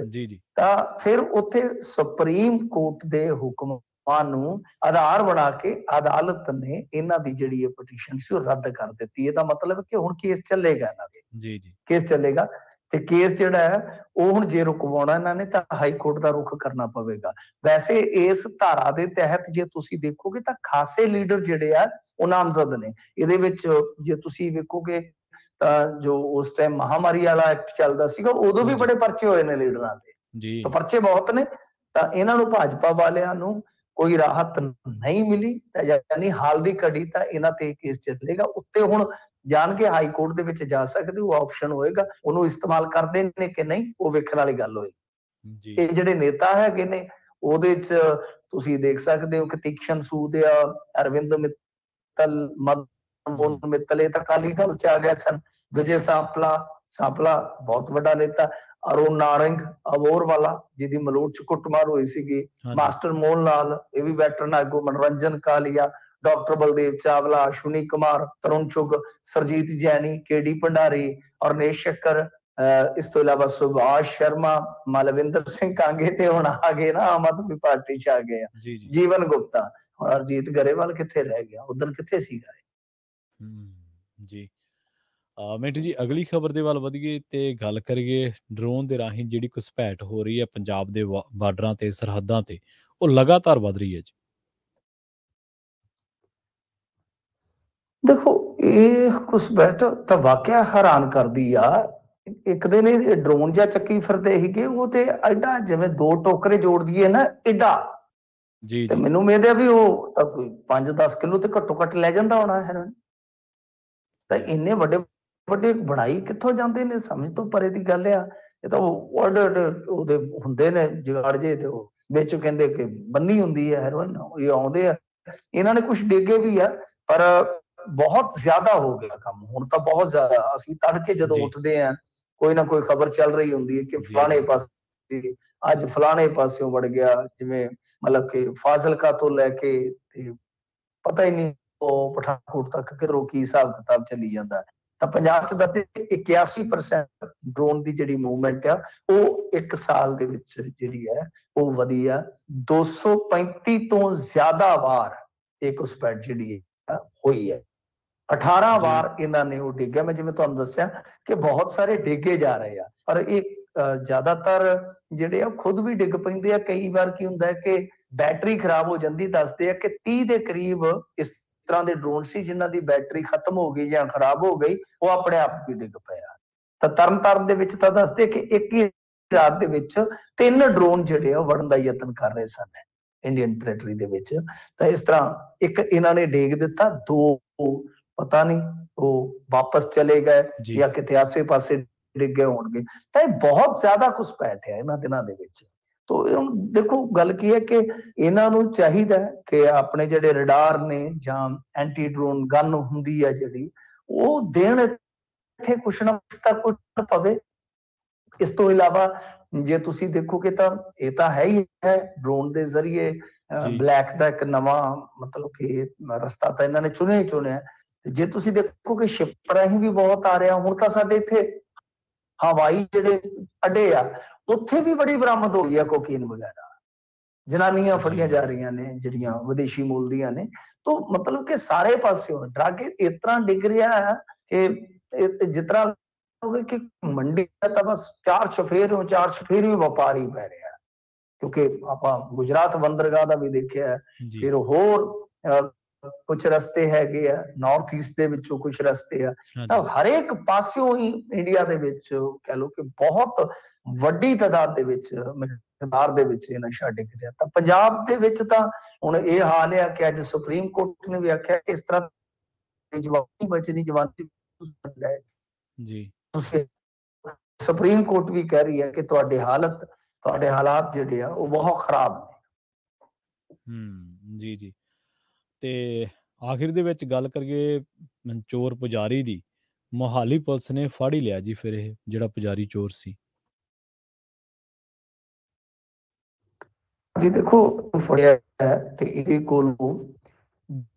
ਤਾਂ ਫਿਰ ਉੱਥੇ ਸੁਪਰੀਮ ਕੋਰਟ ਦੇ ਹੁਕਮਾਂ ਨੂੰ ਆਧਾਰ ਬਣਾ ਕੇ ਅਦਾਲਤ ਨੇ ਇਹਨਾਂ ਦੀ ਜਿਹੜੀ ਇਹ ਪਟੀਸ਼ਨ ਸੀ ਉਹ ਰੱਦ ਕਰ ਦਿੱਤੀ। ਇਹਦਾ ਮਤਲਬ ਕਿ ਹੁਣ ਕੇਸ ਚੱਲੇਗਾ ਇਹਨਾਂ ਦੇ, ਕੇਸ ਚੱਲੇਗਾ। ਤੇ ਕੇਸ ਜਿਹੜਾ ਹੈ ਉਹ ਹੁਣ ਜੇ ਰੁਕਵਾਉਣਾ ਇਹਨਾਂ ਨੇ ਤਾਂ ਹਾਈ ਕੋਰਟ ਦਾ ਰੁਖ ਕਰਨਾ ਪਵੇਗਾ। ਵੈਸੇ ਇਸ ਧਾਰਾ ਦੇ ਤਹਿਤ ਜੇ ਤੁਸੀਂ ਦੇਖੋਗੇ ਤਾਂ ਖਾਸੇ ਲੀਡਰ ਜਿਹੜੇ ਆ ਉਹ ਨਾਮਜ਼ਦ ਨੇ ਇਹਦੇ ਵਿੱਚ। ਜੇ ਤੁਸੀਂ ਵੇਖੋਗੇ ਤਾਂ ਜੋ ਉਸ ਟਾਈਮ ਮਹਾਮਾਰੀ ਵਾਲਾ ਐਕਟ ਚੱਲਦਾ ਸੀਗਾ, ਉਦੋਂ ਵੀ ਬੜੇ ਪਰਚੇ ਹੋਏ ਨੇ ਲੀਡਰਾਂ ਦੇ, ਤਾਂ ਪਰਚੇ ਬਹੁਤ ਨੇ। ਤਾਂ ਇਹਨਾਂ ਨੂੰ ਭਾਜਪਾ ਵਾਲਿਆਂ ਨੂੰ ਕੋਈ ਰਾਹਤ ਨਹੀਂ ਮਿਲੀ, ਤਾਂ ਯਾਨੀ ਹਾਲ ਦੀ ਘੜੀ ਤਾਂ ਇਹਨਾਂ ਤੇ ਕੇਸ ਚੱਲੇਗਾ। ਉੱਤੇ ਹੁਣ ਜਾਣ ਕੇ ਹਾਈ ਕੋਰਟ ਦੇ ਵਿੱਚ ਜਾ ਸਕਦੇ, ਉਹ ਆਪਸ਼ਨ ਹੋਏਗਾ। ਉਹਨੂੰ ਇਸਤੇਮਾਲ ਕਰਦੇ ਨੇ ਕਿ ਨਹੀਂ, ਉਹ ਵੇਖਣ ਵਾਲੀ ਗੱਲ ਹੋਏਗੀ। ਇਹ ਜਿਹੜੇ ਨੇਤਾ ਹੈਗੇ ਨੇ ਉਹਦੇ 'ਚ ਤੁਸੀਂ ਦੇਖ ਸਕਦੇ ਹੋ ਕਿ ਤੀਕਸ਼ਣ ਸੂਦ ਆ, ਅਰਵਿੰਦ ਮਿੱਤਲ, ਮਦਨ ਮੋਹਨ ਮਿੱਤਲ, ਇਹ ਤਾਂ ਅਕਾਲੀ ਦਲ 'ਚ ਆ ਗਏ ਸਨ। ਵਿਜੇ ਸਾਂਪਲਾ, ਸਾਂਪਲਾ ਬਹੁਤ ਵੱਡਾ ਨੇਤਾ, ਅਰੁਣ ਨਾਰੰਗ ਅਬੋਰ ਵਾਲਾ ਜਿਹਦੀ ਮਲੋਟ ਚ ਕੁੱਟਮਾਰ ਹੋਈ ਸੀਗੀ, ਮਾਸਟਰ ਮੋਹਨ ਲਾਲ ਇਹ ਵੀ ਵੈਟਰਨ ਆਗੂ, ਮਨੋਰੰਜਨ ਕਾਲੀਆ, ਡਾਕਟਰ ਬਲਦੇਵ ਚਾਵਲਾ, ਅਸ਼ਵਨੀ ਕੁਮਾਰ, ਤਰੁਣ ਚੁਗ, ਸਰਜੀਤ ਜੈਨੀ, ਕੇਡੀ ਭੰਡਾਰੀ, ਔਰਨੇਸ਼ ਸ਼ੱਕਰ, ਇਸ ਤੋਂ ਇਲਾਵਾ ਸੁਭਾਸ਼ ਸ਼ਰਮਾ, ਮਲਵਿੰਦਰ ਸਿੰਘ ਕਾਂਗੇ ਤੇ ਹੁਣ ਆ ਗਏ ਨਾ ਆਮ ਆਦਮੀ ਪਾਰਟੀ ਚ ਆ ਗਏ ਆ ਜੀਵਨ ਗੁਪਤਾ। ਹੁਣ ਅਰਜੀਤ ਗਰੇਵਾਲ ਕਿੱਥੇ ਰਹਿ ਗਿਆ, ਉਦੋਂ ਕਿੱਥੇ ਸੀਗਾ ਜੀ। ਮਿੰਟੂ ਜੀ ਅਗਲੀ ਖਬਰ ਦੇ ਵੱਲ ਵਧੀਏ ਤੇ ਗੱਲ ਕਰੀਏ ਡਰੋਨ ਦੇ ਰਾਹੀਂ ਜਿਹੜੀ ਘੁਸਪੈਠ ਹੋ ਰਹੀ ਹੈ ਪੰਜਾਬ ਦੇ ਬਾਰਡਰਾਂ ਤੇ ਸਰਹੱਦਾਂ ਤੇ, ਉਹ ਲਗਾਤਾਰ ਵੱਧ ਰਹੀ ਹੈ ਜੀ। ਦੇਖੋ ਇਹ ਘੁਸਪੈਠ ਤਾਂ ਵਾਕਿਆ ਹੈਰਾਨ ਕਰਦੀ ਆ। ਇੱਕ ਦਿਨ ਇਹ ਡਰੋਨ ਜਿਹਾ ਚੱਕੀ ਫਿਰਦੇ ਸੀਗੇ, ਉਹ ਤੇ ਐਡਾ ਜਿਵੇਂ 2 ਟੋਕਰੇ ਜੋੜ ਦਈਏ ਨਾ ਐਡਾ, ਤੇ ਮੈਨੂੰ ਉਮੀਦ ਹੈ ਵੀ ਉਹ ਤਾਂ ਕੋਈ 5-10 ਕਿਲੋ ਤੇ ਘੱਟੋ ਘੱਟ ਲੈ ਜਾਂਦਾ ਹੋਣਾ ਹੈਰੋਇਨ। ਤਾਂ ਇੰਨੇ ਵੱਡੇ ਵੱਡੇ ਬਣਾਈ ਕਿੱਥੋਂ ਜਾਂਦੇ ਨੇ, ਸਮਝ ਤੋਂ ਪਰੇ ਦੀ ਗੱਲ ਆ। ਇਹ ਤਾਂ ਉਹਦੇ ਹੁੰਦੇ ਨੇ ਜਗਾੜ ਜੇ, ਤੇ ਉਹ ਵਿੱਚ ਕਹਿੰਦੇ ਕਿ ਬੰਨੀ ਹੁੰਦੀ ਹੈ ਹੈਰੋਇਨ, ਇਹ ਆਉਂਦੇ ਆ। ਇਹਨਾਂ ਨੇ ਕੁਝ ਡੇਗੇ ਵੀ ਆ, ਪਰ ਬਹੁਤ ਜ਼ਿਆਦਾ ਹੋ ਗਿਆ ਕੰਮ ਹੁਣ ਤਾਂ, ਬਹੁਤ ਜ਼ਿਆਦਾ। ਅਸੀਂ ਤੜਕੇ ਜਦੋਂ ਉੱਠਦੇ ਆ ਕੋਈ ਨਾ ਕੋਈ ਖਬਰ ਚੱਲ ਰਹੀ ਹੁੰਦੀ ਹੈ ਕਿ ਫਲਾਣੇ ਪਾਸੇ ਅੱਜ ਫਲਾਣੇ ਪਾਸਿਓਂ ਵੜ ਗਿਆ, ਜਿਵੇਂ ਮਤਲਬ ਕਿ ਫਾਜ਼ਿਲਕਾ ਤੋਂ ਲੈ ਕੇ ਤੇ ਪਤਾ ਹੀ ਨਹੀਂ ਉਹ ਪਠਾਨਕੋਟ ਤੱਕ ਕਿਧਰੋਂ ਕੀ ਹਿਸਾਬ ਕਿਤਾਬ ਚੱਲੀ ਜਾਂਦਾ। ਤਾਂ ਪੰਜਾਬ ਚ ਦੱਸਦੇ 81% ਡਰੋਨ ਦੀ ਜਿਹੜੀ ਮੂਵਮੈਂਟ ਆ ਉਹ 1 ਸਾਲ ਦੇ ਵਿੱਚ ਜਿਹੜੀ ਹੈ ਉਹ ਵਧੀ ਆ। 235 ਤੋਂ ਜ਼ਿਆਦਾ ਵਾਰ ਇਹ ਘੁਸਪੈਠ ਜਿਹੜੀ ਹੋਈ ਹੈ। 18 ਵਾਰ ਇਹਨਾਂ ਨੇ ਉਹ ਡਿੱਗਿਆ। ਮੈਂ ਜਿਵੇਂ ਤੁਹਾਨੂੰ ਦੱਸਿਆ ਕਿ ਬਹੁਤ ਸਾਰੇ ਡਿੱਗੇ ਜਾ ਰਹੇ ਆ, ਪਰ ਇਹ ਜ਼ਿਆਦਾਤਰ ਜਿਹੜੇ ਆ ਖੁਦ ਵੀ ਡਿੱਗ ਪੈਂਦੇ ਆ। ਕਈ ਵਾਰ ਕੀ ਹੁੰਦਾ ਹੈ ਕਿ ਬੈਟਰੀ ਖਰਾਬ ਹੋ ਜਾਂਦੀ। ਦੱਸਦੇ ਆ ਕਿ 30 ਦੇ ਕਰੀਬ ਇਸ ਤਰ੍ਹਾਂ ਦੇ ਡਰੋਨ ਸੀ ਜਿਨ੍ਹਾਂ ਦੀ ਬੈਟਰੀ ਖਤਮ ਹੋ ਗਈ ਜਾਂ ਖਰਾਬ ਹੋ ਗਈ, ਉਹ ਆਪਣੇ ਆਪ ਵੀ ਡਿੱਗ ਪਿਆ। ਤਾਂ ਤਰਨਤਾਰਨ ਦੇ ਵਿੱਚ ਤਾਂ ਦੱਸਦੇ ਕਿ ਇੱਕ ਹੀ ਰਾਤ ਦੇ ਵਿੱਚ 3 ਡਰੋਨ ਜਿਹੜੇ ਆ ਵੜਨ ਦਾ ਯਤਨ ਕਰ ਰਹੇ ਸਨ ਇੰਡੀਅਨ ਟੈਰੀਟਰੀ ਦੇ ਵਿੱਚ। ਤਾਂ ਇਸ ਤਰ੍ਹਾਂ ਇੱਕ ਇਹਨਾਂ ਨੇ ਡੇਗ ਦਿੱਤਾ, 2 ਪਤਾ ਨਹੀਂ ਉਹ ਵਾਪਸ ਚਲੇ ਗਏ ਜਾਂ ਕਿਤੇ ਆਸੇ ਪਾਸੇ ਡਿੱਗੇ ਹੋਣਗੇ। ਤਾਂ ਇਹ ਬਹੁਤ ਜ਼ਿਆਦਾ ਘੁਸਪੈਠ ਹੈ ਇਹਨਾਂ ਦਿਨਾਂ ਦੇ ਵਿੱਚ। ਤੋ ਹੁਣ ਦੇਖੋ ਗੱਲ ਕੀ ਹੈ ਕਿ ਇਹਨਾਂ ਨੂੰ ਚਾਹੀਦਾ ਕਿ ਆਪਣੇ ਜਿਹੜੇ ਰਡਾਰ ਨੇ ਜਾਂ ਐਂਟੀ ਡਰੋਨ ਗਨ ਹੁੰਦੀ ਹੈ ਜਿਹੜੀ, ਉਹ ਦੇਣ ਇੱਥੇ ਕੁਛ ਨਾ ਕੁਛ ਤਾਂ ਕੁਛ ਪਵੇ। ਇਸ ਤੋਂ ਇਲਾਵਾ ਜੇ ਤੁਸੀਂ ਦੇਖੋਗੇ ਤਾਂ ਇਹ ਤਾਂ ਹੈ ਹੀ ਹੈ, ਡਰੋਨ ਦੇ ਜ਼ਰੀਏ ਬਲੈਕ ਦਾ ਇੱਕ ਨਵਾਂ ਮਤਲਬ ਕਿ ਰਸਤਾ ਤਾਂ ਇਹਨਾਂ ਨੇ ਚੁਣਿਆ ਹੀ ਚੁਣਿਆ। ਜੇ ਤੁਸੀਂ ਦੇਖੋ ਕਿ ਸ਼ਿਪ ਰਾਹੀਂ ਵੀ ਬਹੁਤ ਆ ਰਿਹਾ। ਹੁਣ ਤਾਂ ਸਾਡੇ ਇੱਥੇ ਹਵਾਈ ਜਿਹੜੇ ਅੱਡੇ ਆ ਉੱਥੇ ਵੀ ਬੜੀ ਬਰਾਮਦ ਹੋ ਗਈ ਆ ਕੋਕੀਨ ਵਗੈਰਾ, ਜਨਾਨੀਆਂ ਫੜੀਆਂ ਜਾ ਰਹੀਆਂ ਨੇ ਜਿਹੜੀਆਂ ਵਿਦੇਸ਼ੀ ਮੂਲ ਦੀਆਂ ਨੇ। ਤਾਂ ਮਤਲਬ ਕਿ ਸਾਰੇ ਪਾਸਿਓਂ ਡਰੱਗ ਇਸ ਤਰ੍ਹਾਂ ਡਿੱਗ ਰਿਹਾ ਹੈ ਕਿ ਜਿਸ ਤਰ੍ਹਾਂ ਕਿ ਮੰਡੀ ਤਾਂ ਬਸ 4 ਚਫੇਰੇ ਵਪਾਰੀ ਪੈ ਰਿਹਾ। ਕਿਉਂਕਿ ਆਪਾਂ ਗੁਜਰਾਤ ਬੰਦਰਗਾਹ ਦਾ ਵੀ ਦੇਖਿਆ, ਫਿਰ ਹੋਰ ਕੁਝ ਰਸਤੇ ਹੈਗੇ ਆ ਨਾਰਥ ਈਸਟ ਦੇ ਵਿੱਚੋਂ, ਕੁਝ ਰਸਤੇ ਆ। ਤਾਂ ਹਰੇਕ ਪਾਸਿਓਂ ਹੀ ਇੰਡੀਆ ਦੇ ਵਿੱਚ ਕਹਿ ਲਓ ਕਿ ਬਹੁਤ ਵੱਡੀ ਤਾਦਾਦ ਦੇ ਵਿੱਚ ਮਿਕਦਾਰ ਦੇ ਵਿੱਚ ਇਹ ਨਸ਼ਾ ਡਿੱਗ ਰਿਹਾ। ਤਾਂ ਪੰਜਾਬ ਦੇ ਵਿੱਚ ਤਾਂ ਹੁਣ ਇਹ ਹਾਲ ਆ ਕਿ ਅੱਜ ਸੁਪਰੀਮ ਕੋਰਟ ਨੇ ਵੀ ਆਖਿਆ ਇਸ ਤਰ੍ਹਾਂ ਜਵਾਨੀ ਬਚਣੀ ਜਵਾਨੀ ਜੀ। ਸੁਪਰੀਮ ਕੋਰਟ ਵੀ ਕਹਿ ਰਹੀ ਹੈ ਕਿ ਤੁਹਾਡੇ ਹਾਲਾਤ ਜਿਹੜੇ ਆ ਉਹ ਬਹੁਤ ਖਰਾਬ ਨੇ। ਜੀ। ਤੇ ਆਖਿਰ ਦੇ ਵਿੱਚ ਗੱਲ ਕਰੀਏ ਚੋਰ ਪੁਜਾਰੀ ਦੀ, ਮੋਹਾਲੀ ਪੁਲਿਸ ਨੇ ਫੜ ਹੀ ਲਿਆ ਜੀ ਫਿਰ ਇਹ ਜਿਹੜਾ ਪੁਜਾਰੀ ਚੋਰ ਸੀ। ਜੀ ਦੇਖੋ ਫੜਿਆ ਹੈ ਤੇ ਇਹਦੇ ਕੋਲੋਂ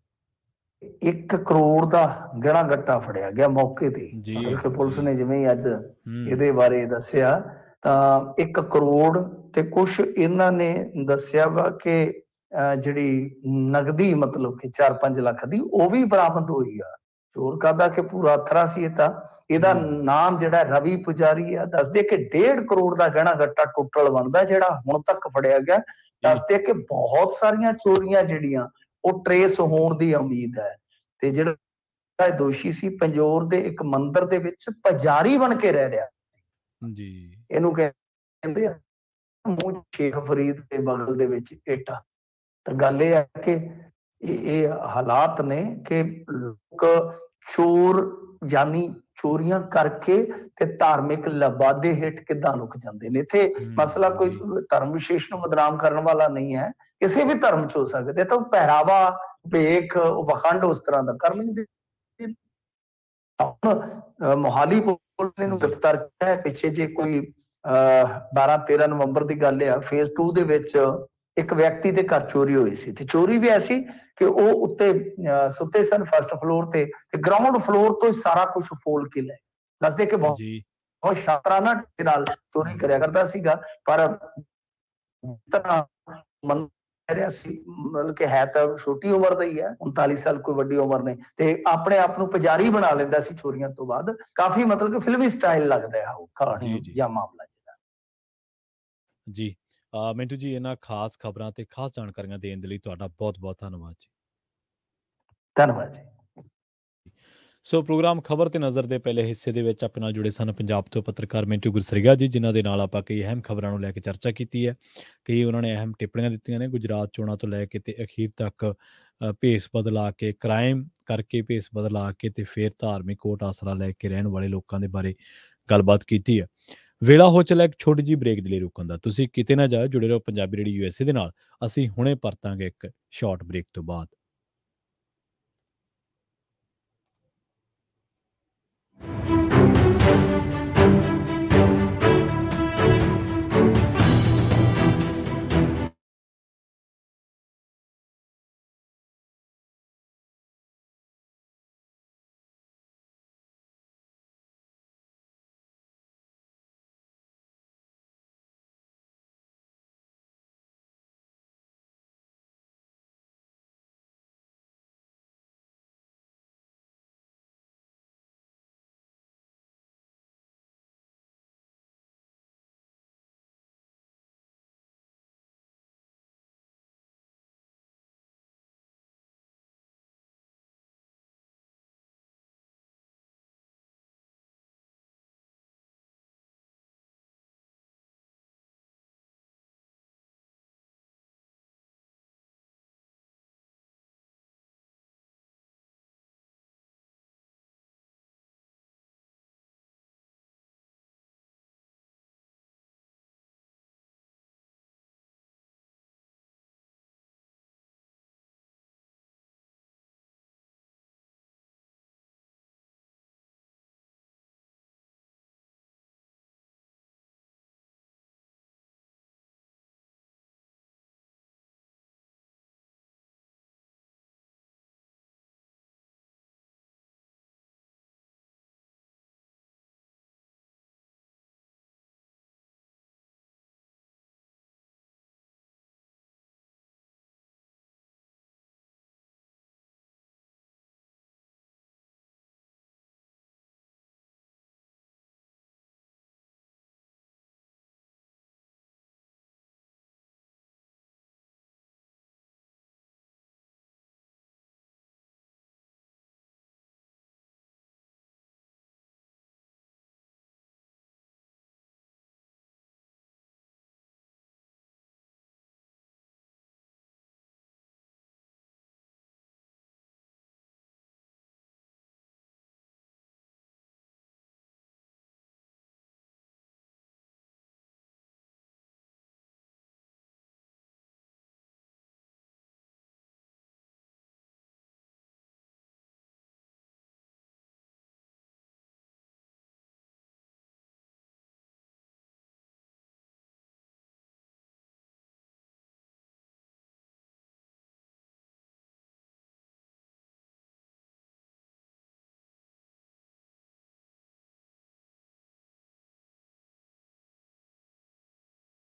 1 ਕਰੋੜ ਦਾ ਗਹਿਣਾ ਗੱਟਾ ਫੜਿਆ ਗਿਆ ਮੌਕੇ ਤੇ। ਮਤਲਬ ਕਿ ਪੁਲਿਸ ਨੇ ਜਿਵੇਂ ਅੱਜ ਇਹਦੇ ਬਾਰੇ ਦੱਸਿਆ ਤਾਂ 1 ਕਰੋੜ ਤੇ ਕੁਛ ਇਹਨਾਂ ਨੇ ਦੱਸਿਆ ਵਾ ਕਿ ਜਿਹੜੀ ਨਗਦੀ ਮਤਲਬ ਕਿ 4-5 ਲੱਖ ਦੀ ਉਹ ਵੀ ਬਰਾਮਦ ਹੋਈ ਆ। ਚੋਰ ਕਰਦਾ ਕਿ ਪੂਰਾ ਅਥਰਾ ਸੀ ਇਹ ਤਾਂ। ਇਹਦਾ ਨਾਮ ਜਿਹੜਾ ਰਵੀ ਪੁਜਾਰੀ ਆ। ਦੱਸਦੇ ਕਿ 1.5 ਕਰੋੜ ਦਾ ਗਹਿਣਾ ਗੱਟਾ ਟੋਟਲ ਬਣਦਾ ਜਿਹੜਾ ਹੁਣ ਤੱਕ ਫੜਿਆ ਗਿਆ। ਦੱਸਦੇ ਕਿ ਬਹੁਤ ਸਾਰੀਆਂ ਚੋਰੀਆਂ ਜਿਹੜੀਆਂ ਉਹ ਟਰੇਸ ਹੋਣ ਦੀ ਉਮੀਦ ਹੈ। ਤੇ ਜਿਹੜਾ ਦੋਸ਼ੀ ਸੀ ਪੰਜੋਰ ਦੇ ਇੱਕ ਮੰਦਿਰ ਦੇ ਵਿੱਚ ਪੁਜਾਰੀ ਬਣ ਕੇ ਰਹਿ ਰਿਹਾ ਜੀ। ਇਹਨੂੰ ਕਹਿੰਦੇ ਆ ਮੂੰਹ ਸ਼ੇਖ ਫਰੀਦ ਦੇ ਬਗਲ ਦੇ ਵਿੱਚ ਏਟਾ। ਤਾਂ ਗੱਲ ਇਹ ਹੈ ਕਿ ਇਹ ਹਾਲਾਤ ਨੇ ਕਿ ਲੋਕ ਚੋਰ ਜਾਨੀ ਚੋਰੀਆਂ ਕਰਕੇ ਤੇ ਧਾਰਮਿਕ ਲਬਾਦੇ ਹੇਠ ਕਿੱਦਾਂ ਲੁਕ ਜਾਂਦੇ ਨੇ। ਇੱਥੇ ਮਸਲਾ ਕੋਈ ਧਰਮ ਵਿਸ਼ੇਸ਼ ਨੂੰ ਬਦਨਾਮ ਕਰਨ ਵਾਲਾ ਨਹੀਂ ਹੈ, ਕਿਸੇ ਵੀ ਧਰਮ ਚ ਹੋ ਸਕਦੇ। ਤਾਂ ਪਹਿਰਾਵਾ ਭੇਖ ਵਖੰਡ ਉਸ ਤਰ੍ਹਾਂ ਦਾ ਕਰ ਲੈਂਦੇ। ਮੋਹਾਲੀ ਪੁਲਿਸ ਨੇ ਇਹਨੂੰ ਜੀ ਗ੍ਰਿਫਤਾਰ ਕੀਤਾ ਹੈ। ਪਿੱਛੇ ਜੇ ਕੋਈ 12-13 ਨਵੰਬਰ ਦੀ ਗੱਲ ਆ, ਫੇਜ਼ 2 ਦੇ ਵਿੱਚ ਇੱਕ ਵਿਅਕਤੀ ਦੇ ਘਰ ਚੋਰੀ ਹੋਈ ਸੀ, ਤੇ ਚੋਰੀ ਵੀ ਐਸੀ ਕਿ ਉਹ ਉੱਤੇ ਸੁੱਤੇ ਸਨ ਫਸਟ ਫਲੋਰ ਤੇ ਗਰਾਊਂਡ ਫਲੋਰ ਤੋਂ ਹੀ ਸਾਰਾ ਕੁਝ ਫੋਲ ਕੇ ਲੈ ਦੱਸਦੇ ਕਿ ਬਹੁਤ ਜੀ ਬਹੁਤ ਸ਼ਾਤਰਾਨਾ ਢੰਗ ਨਾਲ ਚੋਰੀ ਕਰਿਆ ਕਰਦਾ ਸੀਗਾ। ਪਰ ਜਿਸ ਤਰ੍ਹਾਂ ਮੰਨ ਰਿਹਾ ਸੀ, ਮਤਲਬ ਕਿ ਹੈ ਤਾਂ ਛੋਟੀ ਉਮਰ ਦਾ ਹੀ ਹੈ, 39 ਸਾਲ ਕੋਈ ਵੱਡੀ ਉਮਰ ਨਹੀਂ, ਤੇ ਆਪਣੇ ਆਪ ਨੂੰ ਪੁਜਾਰੀ ਬਣਾ ਲੈਂਦਾ ਸੀ ਚੋਰੀਆਂ ਤੋਂ ਬਾਅਦ। ਕਾਫੀ ਮਤਲਬ ਕਿ ਫਿਲਮੀ ਸਟਾਈਲ ਲੱਗਦਾ ਹੈ ਉਹ ਕਹਾਣੀ ਜੀ ਜਾਂ ਮਾਮਲਾ ਜਿਹੜਾ। ਜੀ ਮਿੰਟੂ ਜੀ, ਇਹਨਾਂ ਖਾਸ ਖਬਰਾਂ ਤੇ ਖਾਸ ਜਾਣਕਾਰੀਆਂ ਦੇਣ ਦੇ ਲਈ ਤੁਹਾਡਾ ਬਹੁਤ ਬਹੁਤ ਧੰਨਵਾਦ ਜੀ। ਧੰਨਵਾਦ ਜੀ। ਸੋ ਪ੍ਰੋਗਰਾਮ ਖਬਰ ਤੇ ਨਜ਼ਰ ਦੇ ਪਹਿਲੇ ਹਿੱਸੇ ਦੇ ਵਿੱਚ ਆਪਣੇ ਨਾਲ ਜੁੜੇ ਸਨ ਪੰਜਾਬ ਤੋਂ ਪੱਤਰਕਾਰ ਮਿੰਟੂ ਗੁਰਸਰੀਆ ਜੀ, ਜਿਨ੍ਹਾਂ ਦੇ ਨਾਲ ਆਪਾਂ ਕਈ ਅਹਿਮ ਖਬਰਾਂ ਨੂੰ ਲੈ ਕੇ ਚਰਚਾ ਕੀਤੀ ਹੈ। ਕਈ ਉਹਨਾਂ ਨੇ ਅਹਿਮ ਟਿੱਪਣੀਆਂ ਦਿੱਤੀਆਂ ਨੇ, ਗੁਜਰਾਤ ਚੋਣਾਂ ਤੋਂ ਲੈ ਕੇ ਤੇ ਅਖੀਰ ਤੱਕ ਭੇਸ ਬਦਲਾ ਕੇ, ਕ੍ਰਾਈਮ ਕਰਕੇ ਭੇਸ ਬਦਲਾ ਕੇ ਤੇ ਫਿਰ ਧਾਰਮਿਕ ਕੋਟ ਆਸਰਾ ਲੈ ਕੇ ਰਹਿਣ ਵਾਲੇ ਲੋਕਾਂ ਦੇ ਬਾਰੇ ਗੱਲਬਾਤ ਕੀਤੀ ਹੈ। ਵੇਲਾ ਹੋ ਚੱਲਿਆ ਇੱਕ ਛੋਟੀ ਜਿਹੀ ਬ੍ਰੇਕ ਦੇ ਲਈ ਰੁਕਣ ਦਾ। ਤੁਸੀਂ ਕਿਤੇ ਨਾ ਜਾਓ, ਜੁੜੇ ਰਹੋ ਪੰਜਾਬੀ ਰੇਡੀਓ USA ਦੇ ਨਾਲ। ਅਸੀਂ ਹੁਣੇ ਪਰਤਾਂਗੇ ਇੱਕ ਸ਼ਾਰਟ ਬ੍ਰੇਕ ਤੋਂ ਬਾਅਦ।